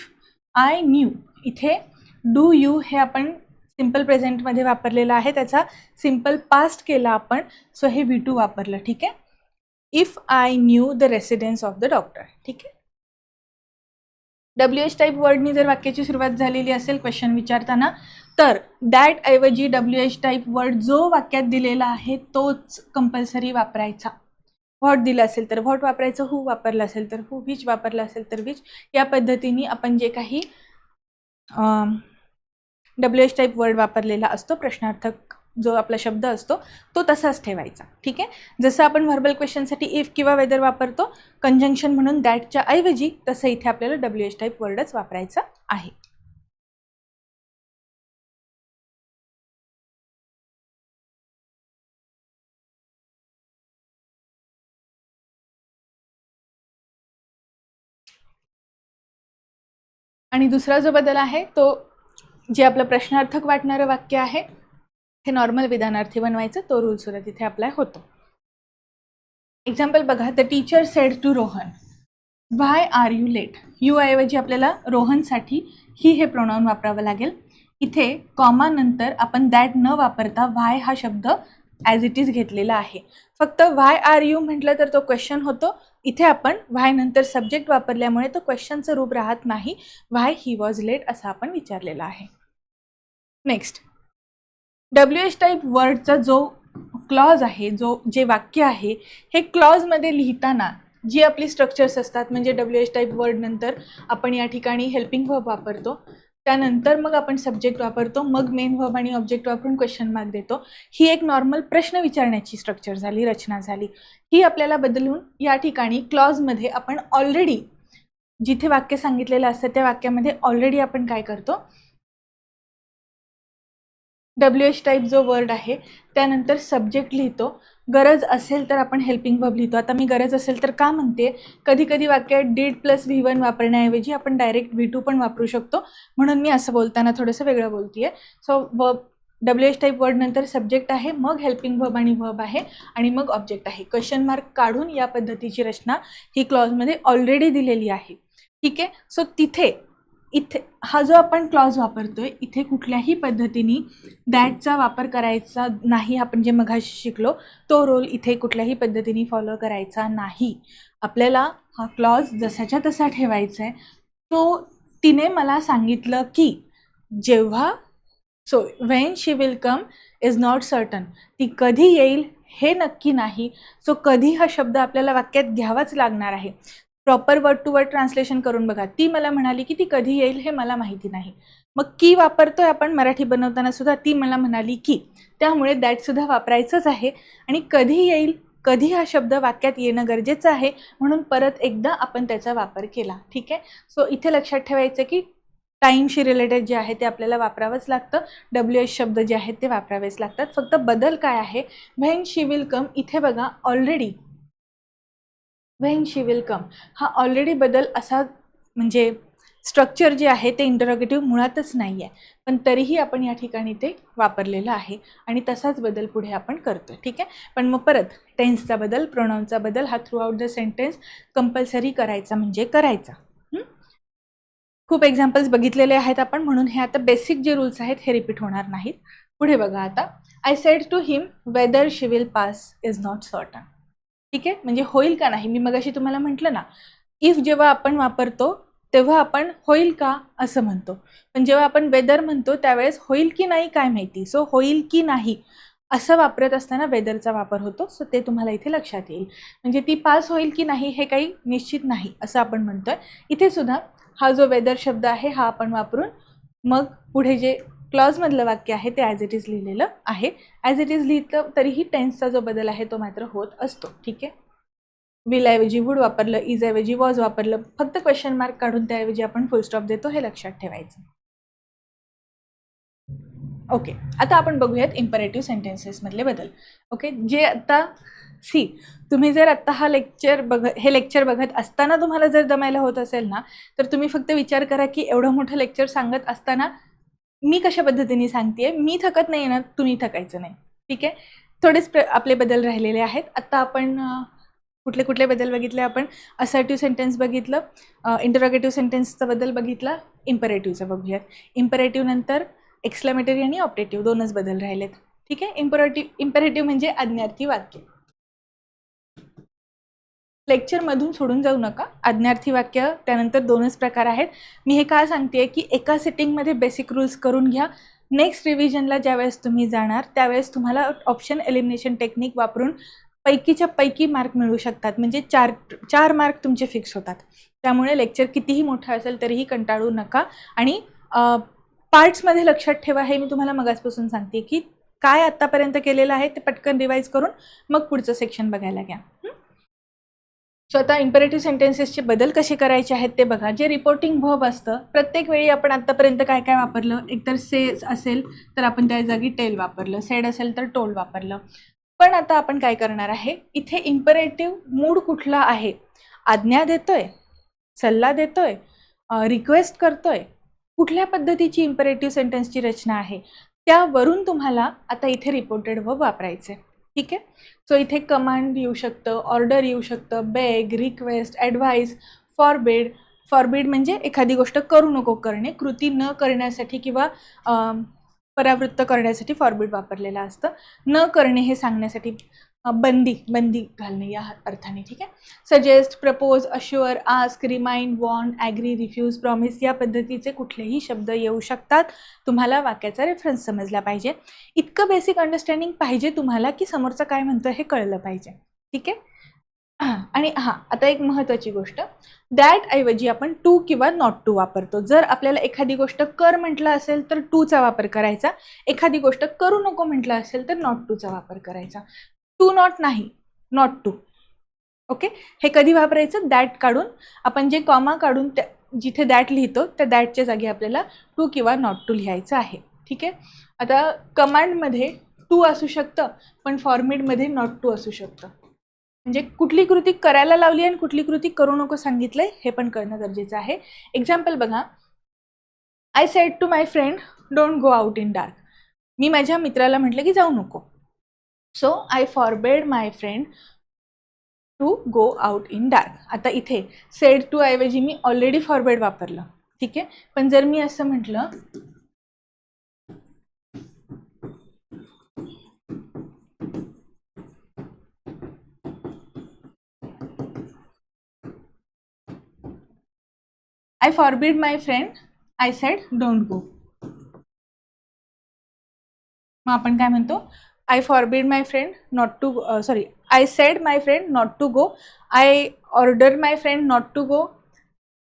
I new. इथे डू यू हे आपण सिम्पल प्रेझेंटमध्ये वापरलेलं आहे, त्याचा सिम्पल पास्ट केला आपण, सो हे V2 वापरलं. ठीक आहे. If I new the residence of the doctor. ठीक आहे. WH टाईप वर्डनी जर वाक्याची सुरुवात झालेली असेल क्वेश्चन विचारताना, तर दॅट ऐवजी WH टाईप वर्ड जो वाक्यात दिलेला आहे तोच कंपल्सरी वापरायचा. व्हॉट दिलं असेल तर व्हॉट वापरायचं, हू वापरलं असेल तर हू, विच वापरलं असेल तर विच. या पद्धतीने आपण जे काही WH टाईप वर्ड वापरलेला असतो, प्रश्नार्थक जो आपला शब्द असतो तो तसाच ठेवायचा. ठीक आहे. जसं आपण व्हर्बल क्वेश्चनसाठी इफ किंवा वेदर वापरतो कंजंक्शन म्हणून दॅटच्या ऐवजी, तसं इथे आपल्याला WH टाईप वर्डच वापरायचा आहे. आणि दुसरा जो बदल आहे तो जे आपलं प्रश्नार्थक वाटणारं वाक्य आहे हे नॉर्मल विधानार्थी बनवायचं, तो रूल सुद्धा तिथे अप्लाय होतो. एक्झाम्पल बघा, the teacher said to Rohan why are you late. You ऐवजी आपल्याला रोहनसाठी ही हे प्रोनाउन वापरावं लागेल. इथे कॉमा नंतर आपण दॅट न वापरता व्हाय हा शब्द ॲज इट इज घेतलेला आहे. फक्त व्हाय आर यू म्हटलं तर तो क्वेश्चन होतो. इथे आपण व्हाय नंतर सब्जेक्ट वापरल्यामुळे तो क्वेश्चनचं रूप राहत नाही. व्हाय ही वॉज लेट असं आपण विचारलेलं आहे. नेक्स्ट, WH टाईप वर्डचा जो क्लॉज आहे, जे वाक्य आहे, हे क्लॉजमध्ये लिहिताना जी आपली स्ट्रक्चर्स असतात, म्हणजे WH टाईप वर्ड नंतर आपण या ठिकाणी हेल्पिंग वर्ब वापरतो, त्यानंतर मग आपण सब्जेक्ट वापरतो, मग मेन वर्ब आणि ऑब्जेक्ट वापरून क्वेश्चन मार्क देतो. ही एक नॉर्मल प्रश्न विचारण्याची स्ट्रक्चर झाली, रचना झाली. ही आपल्याला बदलून या ठिकाणी क्लॉजमध्ये आपण ऑलरेडी जिथे वाक्य सांगितलेलं असतं त्या वाक्यामध्ये ऑलरेडी आपण काय करतो, WH टाईप जो वर्ड आहे त्यानंतर सब्जेक्ट लिहितो. गरज असेल तर आपण हेल्पिंग वर्ब लिहितो. आता मी गरज असेल तर का म्हणते, कधी कधी वाक्यात डीड प्लस V1 वापरण्याऐवजी आपण डायरेक्ट V2 पण वापरू शकतो, म्हणून मी असं बोलताना थोडंसं वेगळं बोलतीये. सो WH टाईप वर्ड नंतर सब्जेक्ट आहे, मग हेल्पिंग वर्ब आणि वर्ब आहे, आणि मग ऑब्जेक्ट आहे. क्वेश्चन मार्क काढून या पद्धतीची रचना ही क्लॉजमध्ये ऑलरेडी दिलेली आहे. ठीक आहे. सो इथे हा जो आपण क्लॉज वापरतोय, इथे कुठल्याही पद्धतीने दॅटचा वापर करायचा नाही. आपण जे मघाशी शिकलो तो रोल इथे कुठल्याही पद्धतीने फॉलो करायचा नाही. आपल्याला हा क्लॉज जसाच्या तसा ठेवायचा आहे. तो तिने मला सांगितलं की जेव्हा, so when she will come is not certain, ती कधी येईल हे नक्की नाही. सो कधी हा शब्द आपल्याला वाक्यात घ्यावाच लागणार आहे. Proper word to word translation करून बघा. ती मला म्हणाली की ती कधी येईल हे मला माहिती नाही. मग की वापरतोय आपण मराठी बनवताना सुद्धा, ती मला म्हणाली की, त्यामुळे दॅट सुद्धा वापरायचंच आहे. आणि कधी येईल, कधी हा शब्द वाक्यात येणं गरजेचं आहे, म्हणून परत एकदा आपण त्याचा वापर केला. ठीक आहे. सो इथे लक्षात ठेवायचं की टाईमशी रिलेटेड जे आहे ते आपल्याला वापरावंच लागतं. WH शब्द जे आहेत ते वापरावेच लागतात. फक्त बदल काय आहे, व्हेन शी विल कम, इथे बघा already when she will come हा ऑलरेडी बदल असा, म्हणजे स्ट्रक्चर जे आहे ते इंटरोगेटिव्ह मुळातच नाही आहे, पण तरीही आपण या ठिकाणी ते वापरलेलं आहे आणि तसाच बदल पुढे आपण करतो. ठीक आहे. पण मग परत टेन्सचा बदल, प्रोनाउनचा बदल हा through out the sentence compulsory करायचा म्हणजे करायचा. खूप एक्झाम्पल्स बघितलेले आहेत आपण, म्हणून हे आता बेसिक जे रूल्स आहेत हे रिपीट होणार नाहीत. पुढे बघा आता, I said to him whether she will pass is not certain. ठीक आहे. म्हणजे होईल का नाही, मी मगाशी तुम्हाला म्हटलं ना, इफ जेव्हा आपण वापरतो तेव्हा आपण होईल का असं म्हणतो, पण जेव्हा आपण वेदर म्हणतो त्यावेळेस होईल की नाही काय माहिती. सो होईल की नाही असं वापरत असताना वेदरचा वापर होतो. सो ते तुम्हाला इथे लक्षात येईल. म्हणजे ती पास होईल की नाही हे काही निश्चित नाही असं आपण म्हणतोय. इथे सुद्धा हा जो वेदर शब्द आहे हा आपण वापरून मग पुढे जे क्लॉजमधलं वाक्य आहे ते ॲज इट इज लिहिलेलं आहे. ॲज इट इज लिहितं तरीही टेन्सचा जो बदल आहे तो मात्र होत असतो. ठीक आहे. विल ऐवजी वूड वापरलं, इज ऐवजी वॉज वापरलं, फक्त क्वेश्चन मार्क काढून त्याऐवजी आपण फुल स्टॉप देतो, हे लक्षात ठेवायचं. ओके. आता आपण बघूयात इम्परेटिव्ह सेंटेन्सेसमधले बदल. ओके. जे आता तुम्ही जर आत्ता हे लेक्चर बघत असताना तुम्हाला जर दमायला होत असेल ना, तर तुम्ही फक्त विचार करा की एवढं मोठं लेक्चर सांगत असताना मी कशा पद्धतीने सांगतेय. मी थकत नाही ना, तुम्ही थकायचं नाही. ठीक आहे. थोडेच आपले बदल राहिलेले आहेत. आत्ता आपण कुठले कुठले बदल बघितले, आपण असर्टिव्ह सेंटेन्स बघितलं, इंटरोगेटिव्ह सेंटेन्सचा बदल बघितला, इम्परेटिव्हचा बघूयात. इम्परेटिव्ह नंतर एक्सक्लेमेटरी आणि ऑप्टेटिव्ह दोनच बदल राहिलेत. ठीक आहे. इम्परेटिव्ह म्हणजे आज्ञार्थी वाक्य. लेक्चरमधून सोडून जाऊ नका. आज्ञार्थी वाक्य त्यानंतर दोनच प्रकार आहेत. मी हे का सांगते की एका सिटिंगमध्ये बेसिक रूल्स करून घ्या. नेक्स्ट रिव्हिजनला ज्यावेळेस तुम्ही जाणार त्यावेळेस तुम्हाला ऑप्शन एलिमिनेशन टेक्निक वापरून पैकीच्या पैकी मार्क मिळू शकतात. म्हणजे चार मार्क तुमचे फिक्स होतात. त्यामुळे लेक्चर कितीही मोठं असेल तरीही कंटाळू नका. आणि पार्ट्समध्ये लक्षात ठेवा, हे मी तुम्हाला मगाचपासून सांगते की काय आत्तापर्यंत केलेलं आहे ते पटकन रिवाईज करून मग पुढचं सेक्शन बघायला घ्या. सो आता इम्परेटिव्ह सेंटेन्सेसचे बदल कसे करायचे आहेत ते बघा. जे रिपोर्टिंग व्हर्ब असतं, प्रत्येक वेळी आपण आत्तापर्यंत काय काय वापरलं, एकतर से असेल तर आपण त्या जागी टेल वापरलं, सेड असेल तर टोल वापरलं. पण आता आपण काय करणार आहे, इथे इम्परेटिव्ह मूड कुठला आहे, आज्ञा देतोय, सल्ला देतोय, रिक्वेस्ट करतोय, कुठल्या पद्धतीची इम्पेरेटिव्ह सेंटेन्सची रचना आहे, त्यावरून तुम्हाला आता इथे रिपोर्टेड वर्ब वापरायचे. ठीक आहे. सो इथे कमांड येऊ शकतं, ऑर्डर येऊ शकतं, बेग, रिक्वेस्ट, ॲडवाईस, फॉरबिड. फॉरबिड म्हणजे एखादी गोष्ट करू नको करणे, कृती न करण्यासाठी किंवा परावृत्त करण्यासाठी फॉरबिड वापरलेलं असतं. न करणे हे सांगण्यासाठी बंदी घालणे या अर्थाने. ठीक आहे. Suggest, propose, assure, ask, remind, want, agree, refuse, promise या पद्धतीचे कुठलेही शब्द येऊ शकतात. तुम्हाला वाक्याचा रेफरन्स समजला पाहिजे. इतकं बेसिक अंडरस्टँडिंग पाहिजे तुम्हाला की समोरचं काय म्हणतं हे कळलं पाहिजे. ठीक आहे. आणि आता एक महत्त्वाची गोष्ट, दॅट ऐवजी आपण टू किंवा नॉट टू वापरतो. जर आपल्याला एखादी गोष्ट कर म्हटलं असेल तर टूचा वापर करायचा, एखादी गोष्ट करू नको म्हटलं असेल तर नॉट टूचा वापर करायचा. टू नॉट नाही, नॉट टू. ओके. हे कधी वापरायचं? दॅट काढून, आपण जे कॉमा काढून जिथे दॅट लिहितो त्या दॅटच्या जागी आपल्याला टू किंवा नॉट टू लिहायचं आहे. ठीक आहे. आता कमांडमध्ये टू असू शकतं, पण फॉर्मेटमध्ये नॉट टू असू शकतं. म्हणजे कुठली कृती करायला लावली आणि कुठली कृती करू नको सांगितलंय हे पण कळणं गरजेचं आहे. एक्झाम्पल बघा, I said to my friend don't go out in dark. मी माझ्या मित्राला म्हटलं की जाऊ नको. So I forbade my friend to go out in dark. आता इथे सेड टू ऐवजी मी ऑलरेडी फॉरबेड वापरलं. ठीक आहे. पण जर मी असं म्हटलं I forbid my friend, I said don't go. मग आपण काय म्हणतो? I forbid my friend not to sorry, I said my friend not to go, I ordered my friend not to go,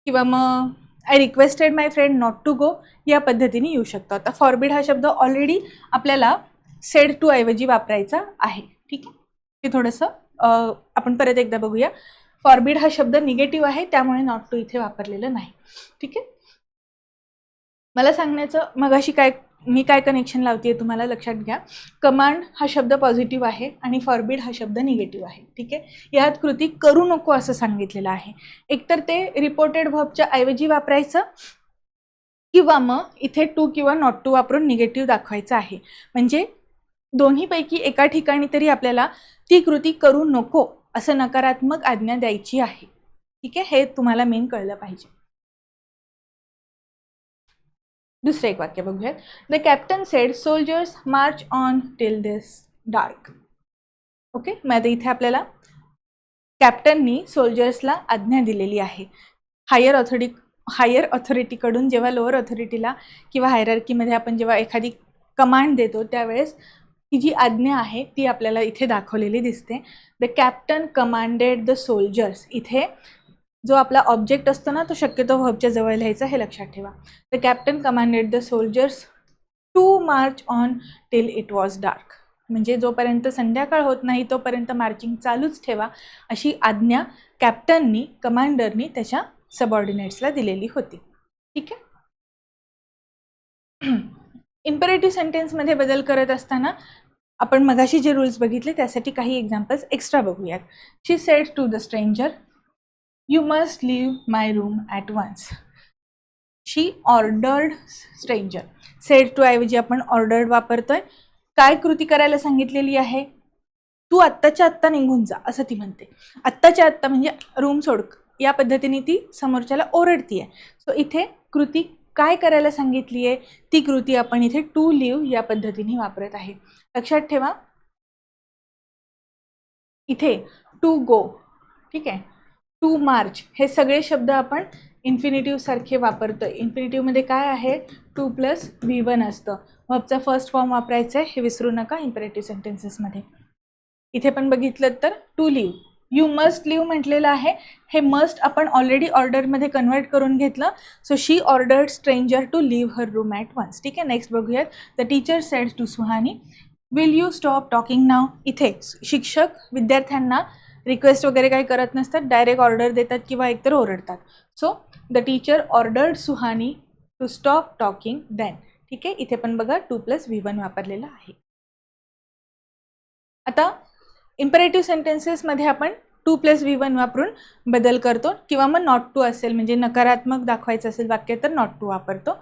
किंवा मग I requested my friend not to go या पद्धतीने येऊ शकतो. आता फॉरबिड हा शब्द ऑलरेडी आपल्याला सेड टू ऐवजी वापरायचा आहे. ठीक आहे. हे थोडंसं आपण परत एकदा बघूया. फॉरबिड हा शब्द निगेटिव्ह आहे, त्यामुळे नॉट टू इथे वापरलेलं नाही. ठीक आहे. मला सांगण्याचं मगाशी मी काय कनेक्शन लावते तुम्हाला लक्षात घ्या. कमांड हा शब्द पॉझिटिव्ह आहे आणि फॉरबिड हा शब्द निगेटिव्ह आहे. ठीक आहे. यात कृती करू नको असं सांगितलेलं आहे. एकतर ते रिपोर्टेड व्हर्बच्या ऐवजी वापरायचं किंवा मग इथे टू किंवा नॉट टू वापरून निगेटिव्ह दाखवायचं आहे. म्हणजे दोन्हीपैकी एका ठिकाणी तरी आपल्याला ती कृती करू नको असं नकारात्मक आज्ञा द्यायची आहे. ठीक आहे. हे तुम्हाला मेन कळलं पाहिजे. दुसरं एक वाक्य बघूयात. The captain sed soldiers March on till this dark. Okay. मग आता इथे आपल्याला कॅप्टननी सोल्जर्सला आज्ञा दिलेली आहे. हायर ऑथॉरिटीकडून जेव्हा लोअर ऑथॉरिटीला किंवा हायरार्कीमध्ये आपण जेव्हा एखादी कमांड देतो त्यावेळेस ही जी आज्ञा आहे ती आपल्याला इथे दाखवलेली दिसते. The captain commanded the soldiers. इथे जो आपला ऑब्जेक्ट असतो ना तो शक्यतो व्हर्बच्या जवळ लिहायचा, हे लक्षात ठेवा. The captain commanded the soldiers to march on till it was dark. म्हणजे जोपर्यंत संध्याकाळ होत नाही तोपर्यंत मार्चिंग चालूच ठेवा अशी आज्ञा कॅप्टननी, कमांडरनी त्याच्या सबऑर्डिनेट्सला दिलेली होती. ठीक आहे. इम्पेरेटिव्ह सेंटेन्समध्ये बदल करत असताना आपण मगाशी जे रूल्स बघितले त्यासाठी काही एक्झाम्पल्स एक्स्ट्रा बघूयात. She said to the stranger You must leave my room at once. She ordered stranger. Said to ऐवजी आपण ordered वापरतोय. काय कृती करायला सांगितलेली आहे? तू आत्ताच्या आत्ता निघून जा असं ती म्हणते. आत्ताच्या आत्ता म्हणजे रूम सोड या पद्धतीने ती समोरच्याला ओरडतीये. सो इथे कृती काय करायला सांगितली आहे ती कृती आपण इथे टू लिव्ह या पद्धतीने वापरत आहे. लक्षात ठेवा इथे टू गो, ठीक आहे, टू मार्च हे सगळे शब्द आपण इन्फिनिटिव्ह सारखे वापरतोय. इन्फिनिटिव्हमध्ये काय आहे? टू प्लस V1 असतं. व्हर्बचा फर्स्ट फॉर्म वापरायचं आहे हे विसरू नका इम्पेरेटिव्ह सेंटेन्सेसमध्ये. इथे पण बघितलं तर to live, you must live म्हटलेलं आहे. हे मस्ट आपण ऑलरेडी ऑर्डरमध्ये कन्वर्ट करून घेतलं. So she ordered stranger to leave her room at once. ठीक आहे. नेक्स्ट बघूयात. The teacher said to Suhani will you stop talking now. इथे शिक्षक विद्यार्थ्यांना रिक्वेस्ट वगैरे काही करत नसतात, डायरेक्ट ऑर्डर देतात किंवा एकतर ओरडतात. So the teacher ordered Suhani to stop talking then. ठीक आहे. इथे पण बघा टू प्लस V1 वापरलेला आहे. आता इम्पेरेटिव्ह सेंटेन्सेसमध्ये आपण 2+V1 वापरून बदल करतो, किंवा मग नॉट टू असेल म्हणजे नकारात्मक दाखवायचं असेल वाक्य तर नॉट टू वापरतो.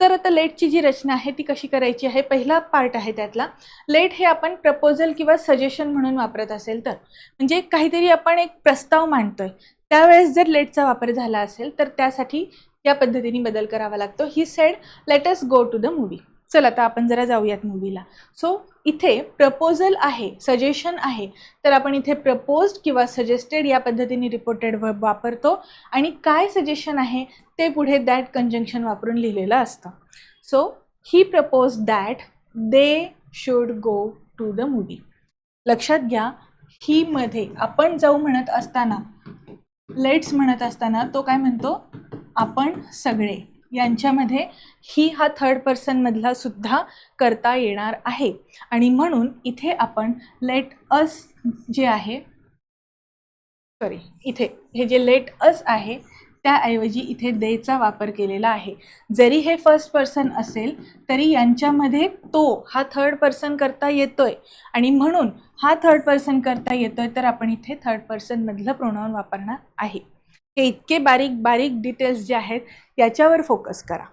तर आता लेटची जी रचना आहे ती कशी करायची आहे, पहिला पार्ट आहे त्यातला. लेट हे आपण प्रपोजल किंवा सजेशन म्हणून वापरत असेल तर, म्हणजे काहीतरी आपण एक प्रस्ताव मांडतोय त्यावेळेस जर लेटचा वापर झाला असेल तर त्यासाठी या पद्धतीने बदल करावा लागतो. He said let us go to the movie. चल आता आपण जरा जाऊयात मूवीला. सो इथे प्रपोजल आहे, सजेशन आहे, तर आपण इथे प्रपोज्ड किंवा सजेस्टेड या पद्धतीने रिपोर्टेड वर्ब वापरतो. आणि काय सजेशन आहे ते पुढे दॅट कंजंक्शन वापरून लिहिलेलं असतं. So he propose that they should go to the movie. लक्षात घ्या, ही मध्ये आपण जाऊ म्हणत असताना, लेट्स म्हणत असताना तो काय म्हणतो, आपण सगळे. यांच्यामध्ये ही हा थर्ड पर्सन मधला सुद्धा करता येणार आहे. आणि म्हणून इथे आपण लेट अस जे आहे, इथे हे जे लेट अस आहे त्याऐवजी इथे देचा वापर केलेला आहे. जरी हे फर्स्ट पर्सन असेल तरी यांच्यामध्ये तो हा थर्ड पर्सन करता येतोय, आणि म्हणून हा थर्ड पर्सन करता येतोय तर आपण इथे थर्ड पर्सन मधलं प्रोनाउन वापरणार आहे. हे इतके बारीक बारीक डिटेल्स जे आहेत याच्यावर फोकस करा.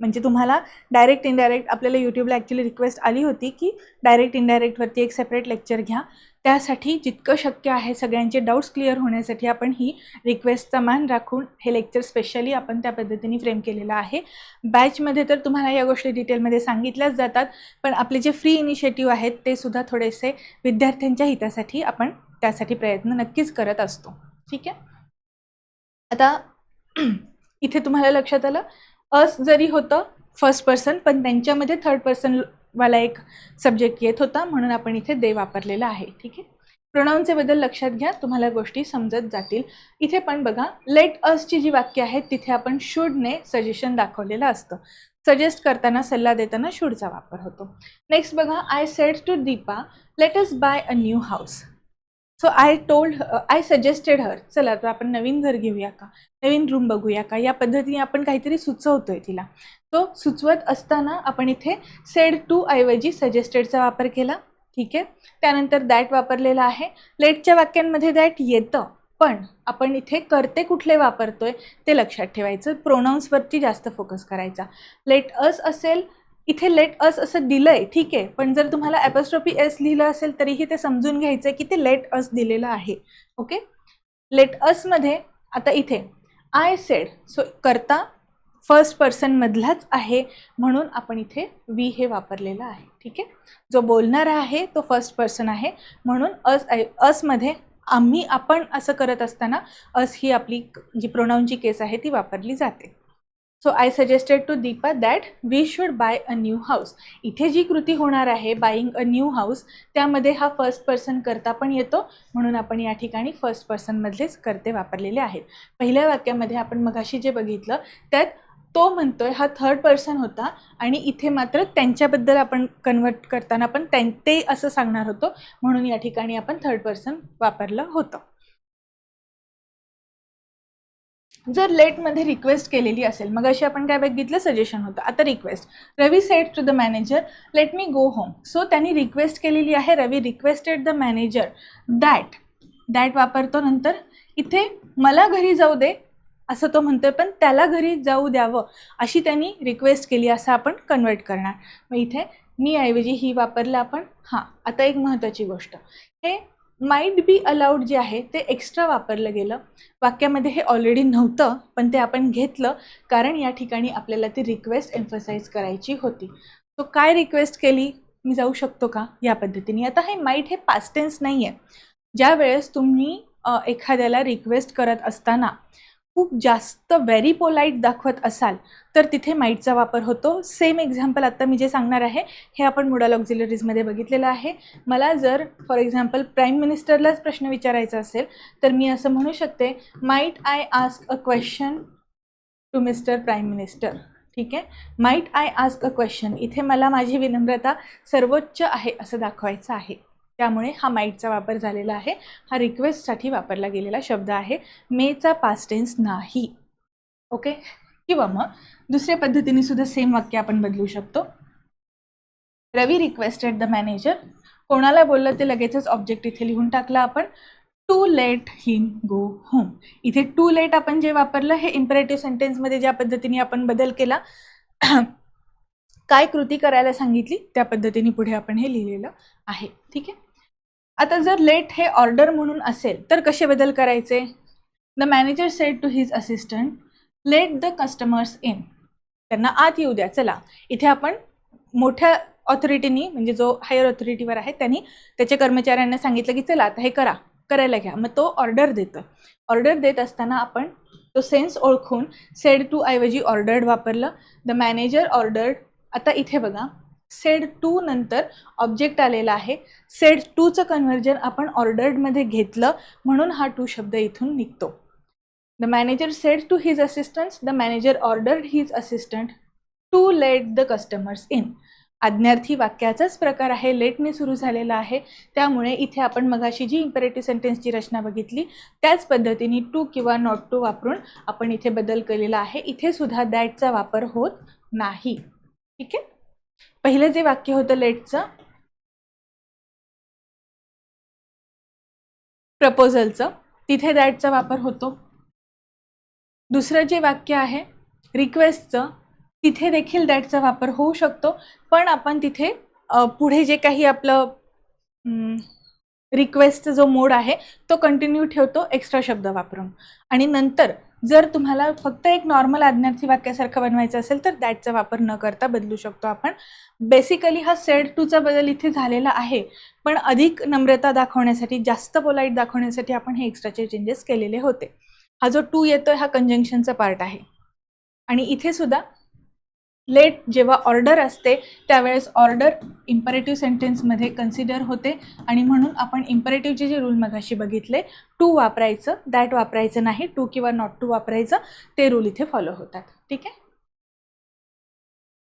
म्हणजे तुम्हाला डायरेक्ट इनडायरेक्ट, आपल्याला यूट्यूबला ॲक्च्युली रिक्वेस्ट आली होती की डायरेक्ट इनडायरेक्टवरती एक सेपरेट लेक्चर घ्या. त्यासाठी जितकं शक्य आहे सगळ्यांचे डाऊट्स क्लिअर होण्यासाठी आपण ही रिक्वेस्टचा मान राखून हे लेक्चर स्पेशली आपण त्या पद्धतीने फ्रेम केलेलं आहे. बॅचमध्ये तर तुम्हाला या गोष्टी डिटेलमध्ये सांगितल्याच जातात, पण आपले जे फ्री इनिशिएटिव्ह आहेत ते सुद्धा थोडेसे विद्यार्थ्यांच्या हितासाठी आपण त्यासाठी प्रयत्न नक्कीच करत असतो. ठीक आहे. आता इथे तुम्हाला लक्षात आलं, अस जरी होतं फर्स्ट पर्सन पण त्यांच्यामध्ये थर्ड पर्सन वाला एक सब्जेक्ट येत होता, म्हणून आपण इथे दे वापरलेला आहे. ठीक आहे. प्रोनाउनचे बद्दल लक्षात घ्या, तुम्हाला गोष्टी समजत जातील. इथे पण बघा, लेट असची जी वाक्य आहेत तिथे आपण शूडने सजेशन दाखवलेलं असतं. सजेस्ट करताना, सल्ला देताना शूडचा वापर होतो. नेक्स्ट बघा, I said to Deepa let us buy a new house. So I suggested her, चला तर आपण नवीन घर घेऊया का, नवीन रूम बघूया का, या पद्धतीने आपण काहीतरी सुचवतोय तिला. तो सुचवत असताना आपण इथे सेड टू ऐवजी सजेस्टेडचा वापर केला. ठीक आहे. त्यानंतर दॅट वापरलेला आहे. लेटच्या वाक्यांमध्ये दॅट येतं, पण आपण इथे करते कुठले वापरतोय ते लक्षात ठेवायचं. प्रोनाउन्सवरती जास्त फोकस करायचा. लेट अस असेल, इथे लेट अस असं दिलंय, ठीक आहे, पण जर तुम्हाला ॲपॉस्ट्रोफी एस लिहिलं असेल तरीही ते समजून घ्यायचं की ते लेट अस दिलेलं आहे. ओके. लेट असमध्ये आता इथे आय सेड, सो करता फर्स्ट पर्सन मधलाच आहे म्हणून आपण इथे वी हे वापरलेलं आहे. ठीक आहे. जो बोलणारा आहे तो फर्स्ट पर्सन आहे म्हणून असमध्ये आम्ही, आपण असं करत असताना अस ही आपली जी प्रोनाउनची केस आहे ती वापरली जाते. So I suggested to Deepa that we should buy a new house. इथे जी कृती होणार आहे बाईंग अ न्यू हाऊस, त्यामध्ये हा फर्स्ट पर्सन करता पण येतो, म्हणून आपण या ठिकाणी फर्स्ट पर्सनमधलेच करते वापरलेले आहेत. पहिल्या वाक्यामध्ये आपण मगाशी जे बघितलं त्यात तो म्हणतोय हा थर्ड पर्सन होता, आणि इथे मात्र त्यांच्याबद्दल आपण कन्वर्ट करताना पण ते असं सांगणार होतो, म्हणून या ठिकाणी आपण थर्ड पर्सन वापरलं होतं. जर लेटमध्ये रिक्वेस्ट केलेली असेल, मग अशी आपण काय बघितलं, सजेशन होतं. आता request, Ravi said to the manager let me go home. So त्यांनी रिक्वेस्ट केलेली आहे, Ravi requested the manager that वापरतो. नंतर इथे मला घरी जाऊ दे असं तो म्हणतोय, पण त्याला घरी जाऊ द्यावं अशी त्यांनी रिक्वेस्ट केली असं आपण कन्वर्ट करणार. मग इथे मी ऐवजी ही वापरलं आपण. हां, आता एक महत्त्वाची गोष्ट, हे माइट बी अलाउड जे आहे ते एक्स्ट्रा वापरलं गेलं. वाक्यामध्ये हे ऑलरेडी नव्हतं, पण ते आपण घेतलं कारण या ठिकाणी आपल्याला ती रिक्वेस्ट एम्फसाइज करायची होती. तो काय रिक्वेस्ट केली, मी जाऊ शकतो का, या पद्धतीने. आता हे माइट हे पास्ट टेन्स नाही आहे. ज्या वेळेस तुम्ही एखाद्याला रिक्वेस्ट करत असताना खूप जास्त व्हेरी पोलाईट दाखवत असाल तर तिथे माइटचा वापर होतो. सेम एक्झाम्पल आत्ता मी जे सांगणार आहे हे आपण मोडल ऑक्झिलरीजमध्ये बघितलेलं आहे. मला जर फॉर एक्झाम्पल प्राईम मिनिस्टरलाच प्रश्न विचारायचा असेल तर मी असं म्हणू शकते, might I ask a question to mister prime minister. ठीक आहे. Might I ask a question, इथे मला माझी विनम्रता सर्वोच्च आहे असं दाखवायचं आहे, त्यामुळे हा माइटचा वापर झालेला आहे. हा रिक्वेस्टसाठी वापरला गेलेला शब्द आहे, मेचा पास्ट टेन्स नाही. ओके. किंवा मग दुसऱ्या पद्धतीने सुद्धा सेम वाक्य आपण बदलू शकतो. रवी रिक्वेस्टेड द मॅनेजर, कोणाला बोललं ते लगेचच ऑब्जेक्ट इथे लिहून टाकला आपण. To let him go home. इथे टू लेट आपण जे वापरलं हे इम्परेटिव्ह सेंटेन्समध्ये ज्या पद्धतीने आपण बदल केला, काय कृती करायला सांगितली त्या पद्धतीने पुढे आपण हे लिहिलेलं आहे. ठीक आहे. आता जर लेट हे ऑर्डर म्हणून असेल तर कसे बदल करायचे? The manager said to his assistant let the customers in. त्यांना आत येऊ द्या. चला, इथे आपण मोठ्या ऑथॉरिटीनी म्हणजे जो हायर ऑथॉरिटीवर आहे त्यांनी त्याच्या कर्मचाऱ्यांना सांगितलं की चला आता हे करायला घ्या. मग तो ऑर्डर देतो. ऑर्डर देत असताना आपण तो सेन्स ओळखून सेड टू ऐवजी ऑर्डर्ड वापरलं. The manager ordered. आता इथे बघा, सेड टू नंतर ऑब्जेक्ट आलेला आहे. सेड टूचं कन्व्हर्जन आपण ऑर्डर्डमध्ये घेतलं म्हणून हा टू शब्द इथून निघतो. The manager said to his assistants the manager ordered his assistant to let the customers in. आज्ञार्थी वाक्याचाच प्रकार आहे, लेटने सुरू झालेला आहे. त्यामुळे इथे आपण मगाशी जी इम्पेरेटिव्ह सेंटेन्सची रचना बघितली त्याच पद्धतीने टू किंवा नॉट टू वापरून आपण इथे बदल केलेला आहे. इथे सुद्धा दॅटचा वापर होत नाही. ठीक आहे. पहिलं जे वाक्य होतं लेटचं, प्रपोजलचं, तिथे दॅटचा वापर होतो. दुसरं जे वाक्य आहे रिक्वेस्टचं, तिथे देखील दॅटचा वापर होऊ शकतो. पण आपण तिथे पुढे जे काही आपलं रिक्वेस्टचा जो मोड आहे तो कंटिन्यू ठेवतो एक्स्ट्रा शब्द वापरून. आणि नंतर जर तुम्हाला फक्त एक नॉर्मल आज्ञार्थी वाक्यासारखं बनवायचं असेल तर दॅटचा वापर न करता बदलू शकतो आपण. बेसिकली हा सेड टूचा बदल इथे झालेला आहे, पण अधिक नम्रता दाखवण्यासाठी, जास्त पोलाईट दाखवण्यासाठी आपण हे एक्स्ट्राचे चेंजेस केलेले होते. हा जो टू येतोय हा कंजंक्शनचा पार्ट आहे. आणि इथे सुद्धा लेट जेव्हा ऑर्डर असते त्यावेळेस ऑर्डर इम्परेटिव्ह सेंटेन्समध्ये कन्सिडर होते आणि म्हणून आपण इम्परेटिव्हचे जे रूल मगाशी बघितले, टू वापरायचं, दॅट वापरायचं नाही, टू किंवा नॉट टू वापरायचं, ते रूल इथे फॉलो होतात. ठीक आहे.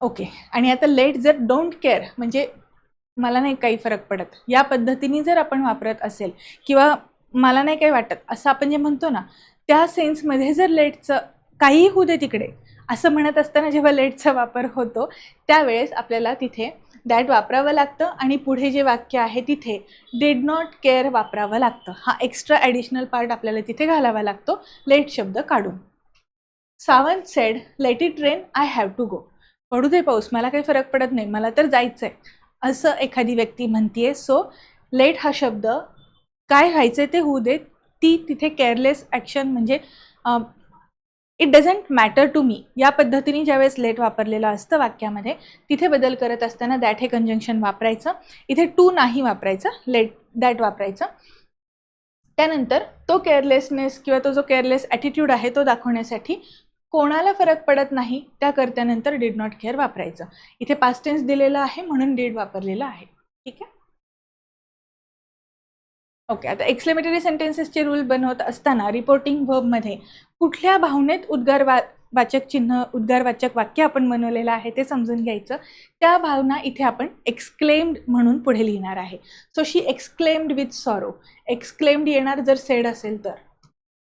ओके. आणि आता लेट जर डोंट केअर म्हणजे मला नाही काही फरक पडत या पद्धतीने जर आपण वापरत असेल किंवा मला नाही काही वाटत असं आपण जे म्हणतो ना, त्या सेन्समध्ये जर लेटचं काहीही होऊ दे तिकडे असं म्हणत असताना जेव्हा लेटचा वापर होतो त्यावेळेस आपल्याला तिथे दॅट वापरावं लागतं आणि पुढे जे वाक्य आहे तिथे डिड नॉट केअर वापरावं लागतं. हा एक्स्ट्रा ॲडिशनल पार्ट आपल्याला तिथे घालावा लागतो लेट शब्द काढून. Sawant said let it rain I have to go. पडू दे पाऊस, मला काही फरक पडत नाही, मला तर जायचं आहे, असं एखादी व्यक्ती म्हणतीये. सो लेट हा शब्द काय व्हायचं ते होऊ देत, ती तिथे केअरलेस ॲक्शन म्हणजे it doesn't matter to me या पद्धतीने ज्यावेळेस लेट वापरलेलं असतं वाक्यामध्ये तिथे बदल करत असताना दॅट हे कंजंक्शन वापरायचं. इथे टू नाही वापरायचं, लेट दॅट वापरायचं. त्यानंतर तो केअरलेसनेस किंवा तो जो केअरलेस ॲटिट्यूड आहे तो दाखवण्यासाठी कोणाला फरक पडत नाही त्या कर्त्यानंतर डिड नॉट केअर वापरायचं. इथे पास्ट टेन्स दिलेलं आहे म्हणून डिड वापरलेलं आहे. ठीक आहे. ओके. आता एक्सक्लेमेटरी सेंटेन्सेसचे रूल बनवत असताना रिपोर्टिंग वर्बमध्ये कुठल्या भावनेत उद्गारवाचक चिन्ह, उद्गारवाचक वाक्य आपण बनवलेलं आहे ते समजून घ्यायचं. त्या भावना इथे आपण एक्सक्लेम्ड म्हणून पुढे लिहिणार आहे. So she exclaimed with sorrow. Exclaimed येणार जर सेड असेल तर.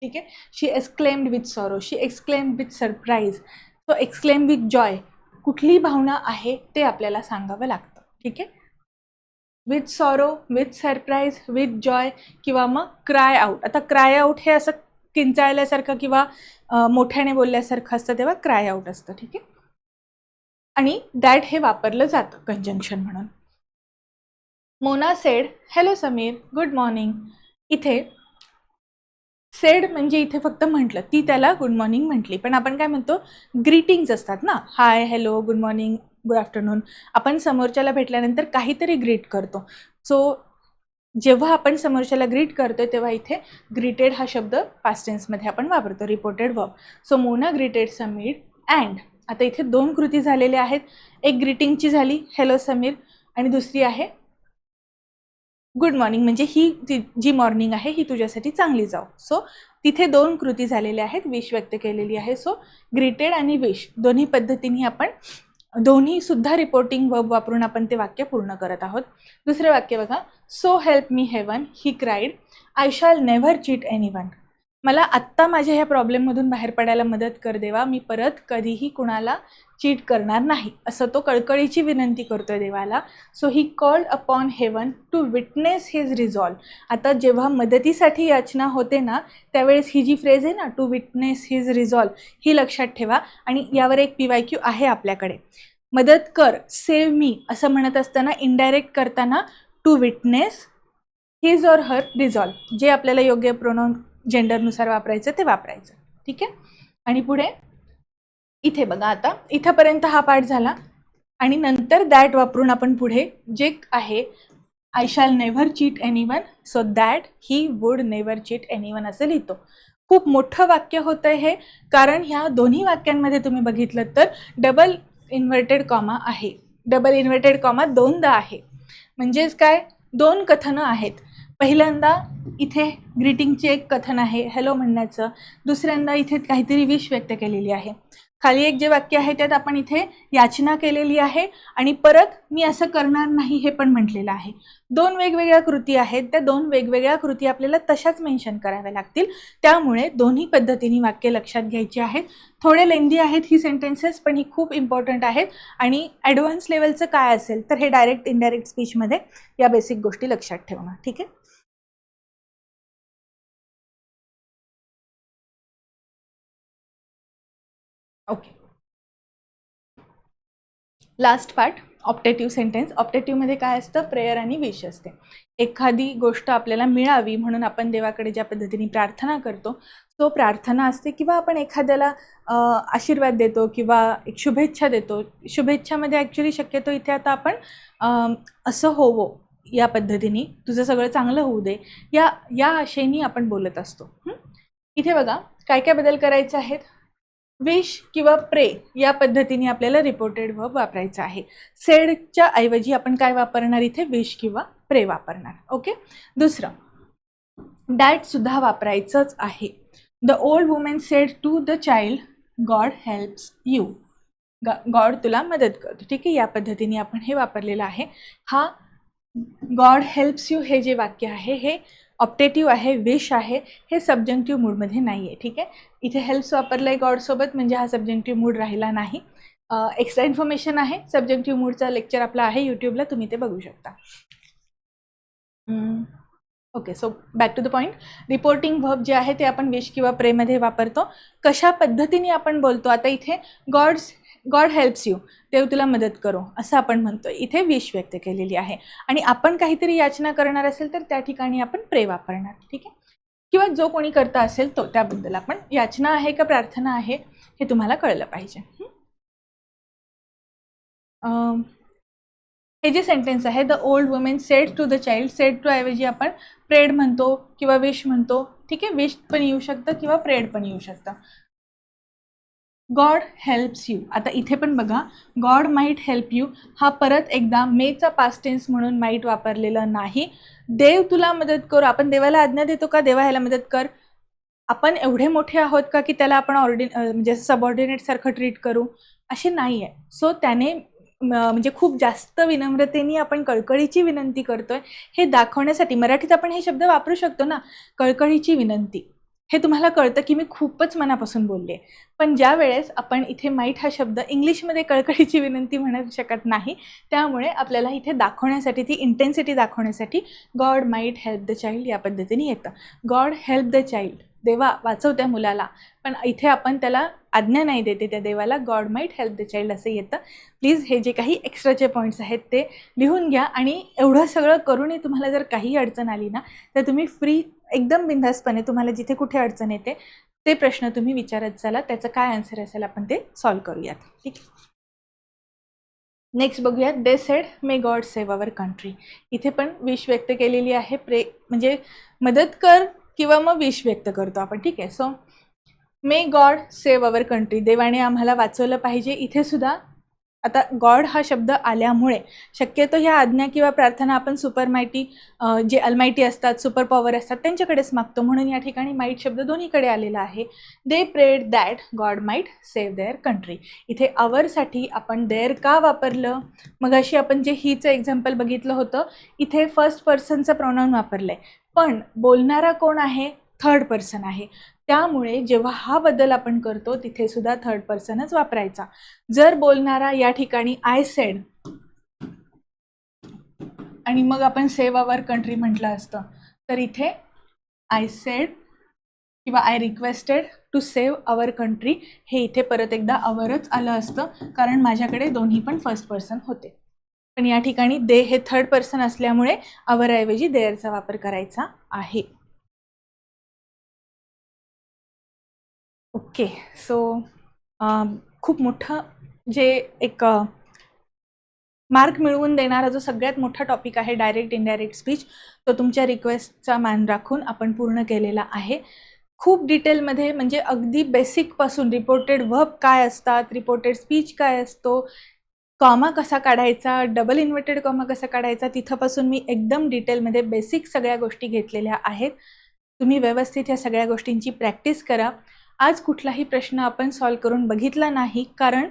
ठीक आहे. She exclaimed with sorrow, she exclaimed with surprise. So exclaim with joy. कुठली भावना आहे ते आपल्याला सांगावं लागतं. ठीक आहे. With sorrow, with surprise, with joy किंवा मग क्राय आऊट. आता क्राय आऊट हे असं किंचाळल्यासारखं किंवा मोठ्याने बोलल्यासारखं असतं तेव्हा क्राय आऊट असतं. ठीक आहे. आणि दॅट हे वापरलं जातं कंजंक्शन म्हणून. Mona sed hello Sameer good morning. इथे सेड म्हणजे इथे फक्त म्हटलं, ती त्याला गुड मॉर्निंग म्हटली. पण आपण काय म्हणतो, ग्रीटिंग्स असतात ना, hi, hello, good morning, good afternoon. आपण समोरच्याला भेटल्यानंतर काहीतरी ग्रीट करतो. सो जेव्हा आपण समोरच्याला ग्रीट करतो तेव्हा इथे ग्रीटेड हा शब्द पास्ट टेन्समध्ये आपण वापरतो, reported verb. So Mona greeted Sameer and. आता इथे दोन कृती झालेल्या आहेत. एक ग्रीटिंगची झाली हॅलो समीर आणि दुसरी आहे गुड मॉर्निंग म्हणजे ही जी मॉर्निंग आहे ही तुझ्यासाठी चांगली जाऊ. सो तिथे दोन कृती झालेल्या आहेत, विश व्यक्त केलेली आहे. सो ग्रीटेड आणि विश दोन्ही पद्धतीने आपण दोन्हीसुद्धा रिपोर्टिंग वर्ब वापरून आपण ते वाक्य पूर्ण करत आहोत. दुसरे वाक्य बघा. So help me heaven he cried I shall never cheat anyone. मला आत्ता माझ्या ह्या प्रॉब्लेममधून बाहेर पडायला मदत कर देवा, मी परत कधीही कुणाला चीट करणार नाही, असं तो कळकळीची विनंती करतोय देवाला. So he called upon heaven to witness his resolve. आता जेव्हा मदतीसाठी याचना होते ना, त्यावेळेस ही जी फ्रेज आहे ना, टू विटनेस हिज रिझॉल्व, ही लक्षात ठेवा. आणि यावर एक PYQ आहे आपल्याकडे. मदत कर, सेव्ह मी असं म्हणत असताना इनडायरेक्ट करताना to witness his or her resolve, जे आपल्याला योग्य प्रोनाउन जेंडरनुसार वापरायचं ते वापरायचं. ठीक आहे. आणि पुढे इथे बघा, आता इथंपर्यंत हा पाठ झाला. आणि नंतर दॅट वापरून आपण पुढे जे आहे, I shall never cheat anyone, so that he would never cheat anyone असं लिहितो. खूप मोठं वाक्य होतं हे, कारण ह्या दोन्ही वाक्यांमध्ये तुम्ही बघितलं तर डबल इन्व्हर्टेड कॉमा आहे. डबल इन्व्हर्टेड कॉमा दोनदा आहे. म्हणजेच काय, दोन कथनं आहेत. पहिल्यांदा इथे ग्रीटिंगचे एक कथन आहे, हॅलो म्हणण्याचं. दुसऱ्यांदा इथे काहीतरी विश व्यक्त केलेली आहे. खाली एक जे वाक्य आहे त्यात आपण इथे याचना केलेली आहे आणि परत मी असं करणार नाही हे पण म्हटलेलं आहे. दोन वेगवेगळ्या कृती आहेत, त्या दोन वेगवेगळ्या कृती आपल्याला तशाच मेन्शन कराव्या लागतील. त्यामुळे दोन्ही पद्धतीने वाक्य लक्षात घ्यायची आहेत. थोडे लेंदी आहेत ही सेंटेन्सेस, पण ही खूप इम्पॉर्टंट आहेत. आणि ॲडव्हान्स लेवलचं काय असेल तर हे डायरेक्ट इनडायरेक्ट स्पीचमध्ये या बेसिक गोष्टी लक्षात ठेवणार. ठीक आहे. Okay, last part, optative sentence. ऑप्टेटिव्हमध्ये काय असतं, प्रेयर आणि विश असते. एखादी गोष्ट आपल्याला मिळावी म्हणून आपण देवाकडे ज्या पद्धतीने प्रार्थना करतो, तो प्रार्थना असते. किंवा आपण एखाद्याला आशीर्वाद देतो किंवा एक शुभेच्छा देतो. शुभेच्छामध्ये ॲक्च्युली शक्यतो इथे आता आपण असं होवो या पद्धतीने, तुझं सगळं चांगलं होऊ दे, या आशेने आपण बोलत असतो. इथे बघा काय काय बदल करायचे आहेत. विश किंवा प्रे या पद्धतीने आपल्याला रिपोर्टेड वर्ब वापरायचा आहे. सेडच्या ऐवजी आपण काय वापरणार, इथे विश किंवा प्रे वापरणार. ओके. दुसरं, दॅट सुद्धा वापरायचंच आहे. The old women said to the child, God helps you. God तुला मदत करतो. ठीक आहे, या पद्धतीने आपण हे वापरलेलं आहे. हा गॉड हेल्प्स यू हे जे वाक्य आहे हे ऑप्टेटिव्ह आहे, विश आहे, हे सब्जेक्टिव्ह मूडमध्ये नाही आहे. ठीक आहे. इथे हेल्प्स वापरलं आहे गॉडसोबत, म्हणजे हा सब्जेक्टिव्ह मूड राहिला नाही. एक्स्ट्रा इन्फॉर्मेशन आहे, सब्जेक्टिव्ह मूडचा लेक्चर आपला आहे यूट्यूबला, तुम्ही ते बघू शकता. Okay, so back to the point. Reporting verb जे आहे ते आपण विश किंवा प्रेमध्ये वापरतो. कशा पद्धतीने आपण बोलतो, आता इथे गॉड हेल्प्स यू, देव तुला मदत करो असं आपण म्हणतो. इथे विश व्यक्त केलेली आहे. आणि आपण काहीतरी याचना करणार असेल तर त्या ठिकाणी आपण प्रे वापरणार. ठीक आहे. किंवा जो कोणी करता असेल तो, त्याबद्दल आपण याचना आहे का प्रार्थना आहे हे तुम्हाला कळलं पाहिजे. हे जे सेंटेन्स आहे, the old women said to the child, said to ऐवजी आपण प्रेड म्हणतो किंवा विश म्हणतो. ठीक आहे, विश पण येऊ शकतं किंवा प्रेड पण येऊ शकतं. गॉड हेल्प्स यू, आता इथे पण बघा, गॉड माईट हेल्प यू हा परत एकदा मेचा पास्ट टेन्स म्हणून माईट वापरलेला नाही. देव तुला मदत करू, आपण देवाला आज्ञा देतो का देवा ह्याला मदत कर? आपण एवढे मोठे आहोत का की त्याला आपण म्हणजे सबऑर्डिनेट सारखं ट्रीट करू? असे नाही आहे. सो त्याने म्हणजे खूप जास्त विनम्रतेने आपण कळकळीची विनंती करतोय हे दाखवण्यासाठी मराठीत आपण हे शब्द वापरू शकतो ना, कळकळीची विनंती. हे तुम्हाला कळतं की मी खूपच मनापासून बोलले. पण ज्या वेळेस आपण इथे माईट हा शब्द इंग्लिशमध्ये कळकळीची विनंती म्हणू शकत नाही, त्यामुळे आपल्याला इथे दाखवण्यासाठी, ती इंटेन्सिटी दाखवण्यासाठी God might help the child या पद्धतीने येतं. गॉड हेल्प द चाइल्ड, देवा वाचव त्या मुलाला. पण इथे आपण त्याला आज्ञा नाही देते त्या देवाला, God might help the child असं येतं. प्लीज हे जे काही एक्स्ट्राचे पॉईंट्स आहेत ते लिहून घ्या. आणि एवढं सगळं करूनही तुम्हाला जर काही अडचण आली ना, तर तुम्ही फ्री एकदम बिनधास्तपणे तुम्हाला जिथे कुठे अडचण येते ते प्रश्न तुम्ही विचारत चला, त्याचं काय आन्सर असेल आपण ते सॉल्व करूयात. ठीक आहे. नेक्स्ट बघूयात, they said may God save our country. इथे पण विश व्यक्त केलेली आहे. प्रे म्हणजे मदत कर किंवा मग विश व्यक्त करतो आपण. ठीक आहे. So may God save our country, देवाने आम्हाला वाचवलं पाहिजे. इथे सुद्धा आता गॉड हा शब्द आल्यामुळे शक्यतो ह्या आज्ञा किंवा प्रार्थना आपण सुपरमाइटी, जे अलमाइटी असतात, सुपर पॉवर असतात, त्यांच्याकडेच मागतो. म्हणून या ठिकाणी माईट शब्द दोन्हीकडे आलेला आहे. They prayed that God might save their country. इथे अवरसाठी आपण देअर का वापरलं? मग अशी आपण जे हीचं एक्झाम्पल बघितलं होतं, इथे फर्स्ट पर्सनचं प्रोनाऊन वापरलं आहे. पण बोलणारा कोण आहे थर्ड पर्सन आहे. त्यामुळे जेव्हा हा बदल आपण करतो तिथे सुद्धा थर्ड पर्सनच वापरायचा. जर बोलणारा या ठिकाणी आय सेड आणि मग आपण सेव्ह अवर कंट्री म्हटलं असतं, तर इथे आय सेड किंवा I requested to save our country हे इथे परत एकदा अवरच आलं असतं, कारण माझ्याकडे दोन्ही पण फर्स्ट पर्सन होते. पण या ठिकाणी दे हे थर्ड पर्सन असल्यामुळे अवरऐवजी देअरचा वापर करायचा आहे. ओके, सो खूप मोठं जे एक मार्क मिळवून देणारा जो सगळ्यात मोठा टॉपिक आहे डायरेक्ट इनडायरेक्ट स्पीच, तो तुमच्या रिक्वेस्टचा मान राखून आपण पूर्ण केलेला आहे. खूप डिटेलमध्ये, म्हणजे अगदी बेसिकपासून रिपोर्टेड व्हर्ब काय असतात, रिपोर्टेड स्पीच काय असतो, कॉमा कसा काढायचा, डबल इन्व्हर्टेड कॉमा कसा काढायचा, तिथंपासून मी एकदम डिटेलमध्ये बेसिक सगळ्या गोष्टी घेतलेल्या आहेत. तुम्ही व्यवस्थित ह्या सगळ्या गोष्टींची प्रॅक्टिस करा. आज कुठलाही प्रश्न आपण सॉल्व करून बघितला नाही, कारण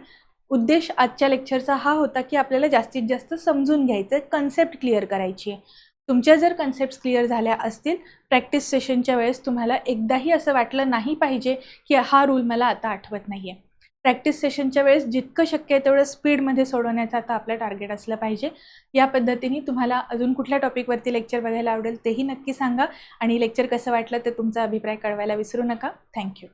उद्देश आजच्या लेक्चरचा हा होता की आपल्याला जास्तीत जास्त समजून घ्यायचं, कन्सेप्ट क्लिअर करायची आहे. तुमच्या जर कन्सेप्ट क्लिअर झाल्या असतील, प्रॅक्टिस सेशनच्या वेळेस तुम्हाला एकदाही असं वाटलं नाही पाहिजे की हा रूल मला आता आठवत नाही आहे. प्रॅक्टिस सेशनच्या वेळेस जितकं शक्य आहे तेवढं स्पीडमध्ये सोडवण्याचं आता आपलं टार्गेट असलं पाहिजे. या पद्धतीने तुम्हाला अजून कुठल्या टॉपिकवरती लेक्चर बघायला आवडेल तेही नक्की सांगा, आणि लेक्चर कसं वाटलं ते तुमचा अभिप्राय कळवायला विसरू नका. थँक्यू.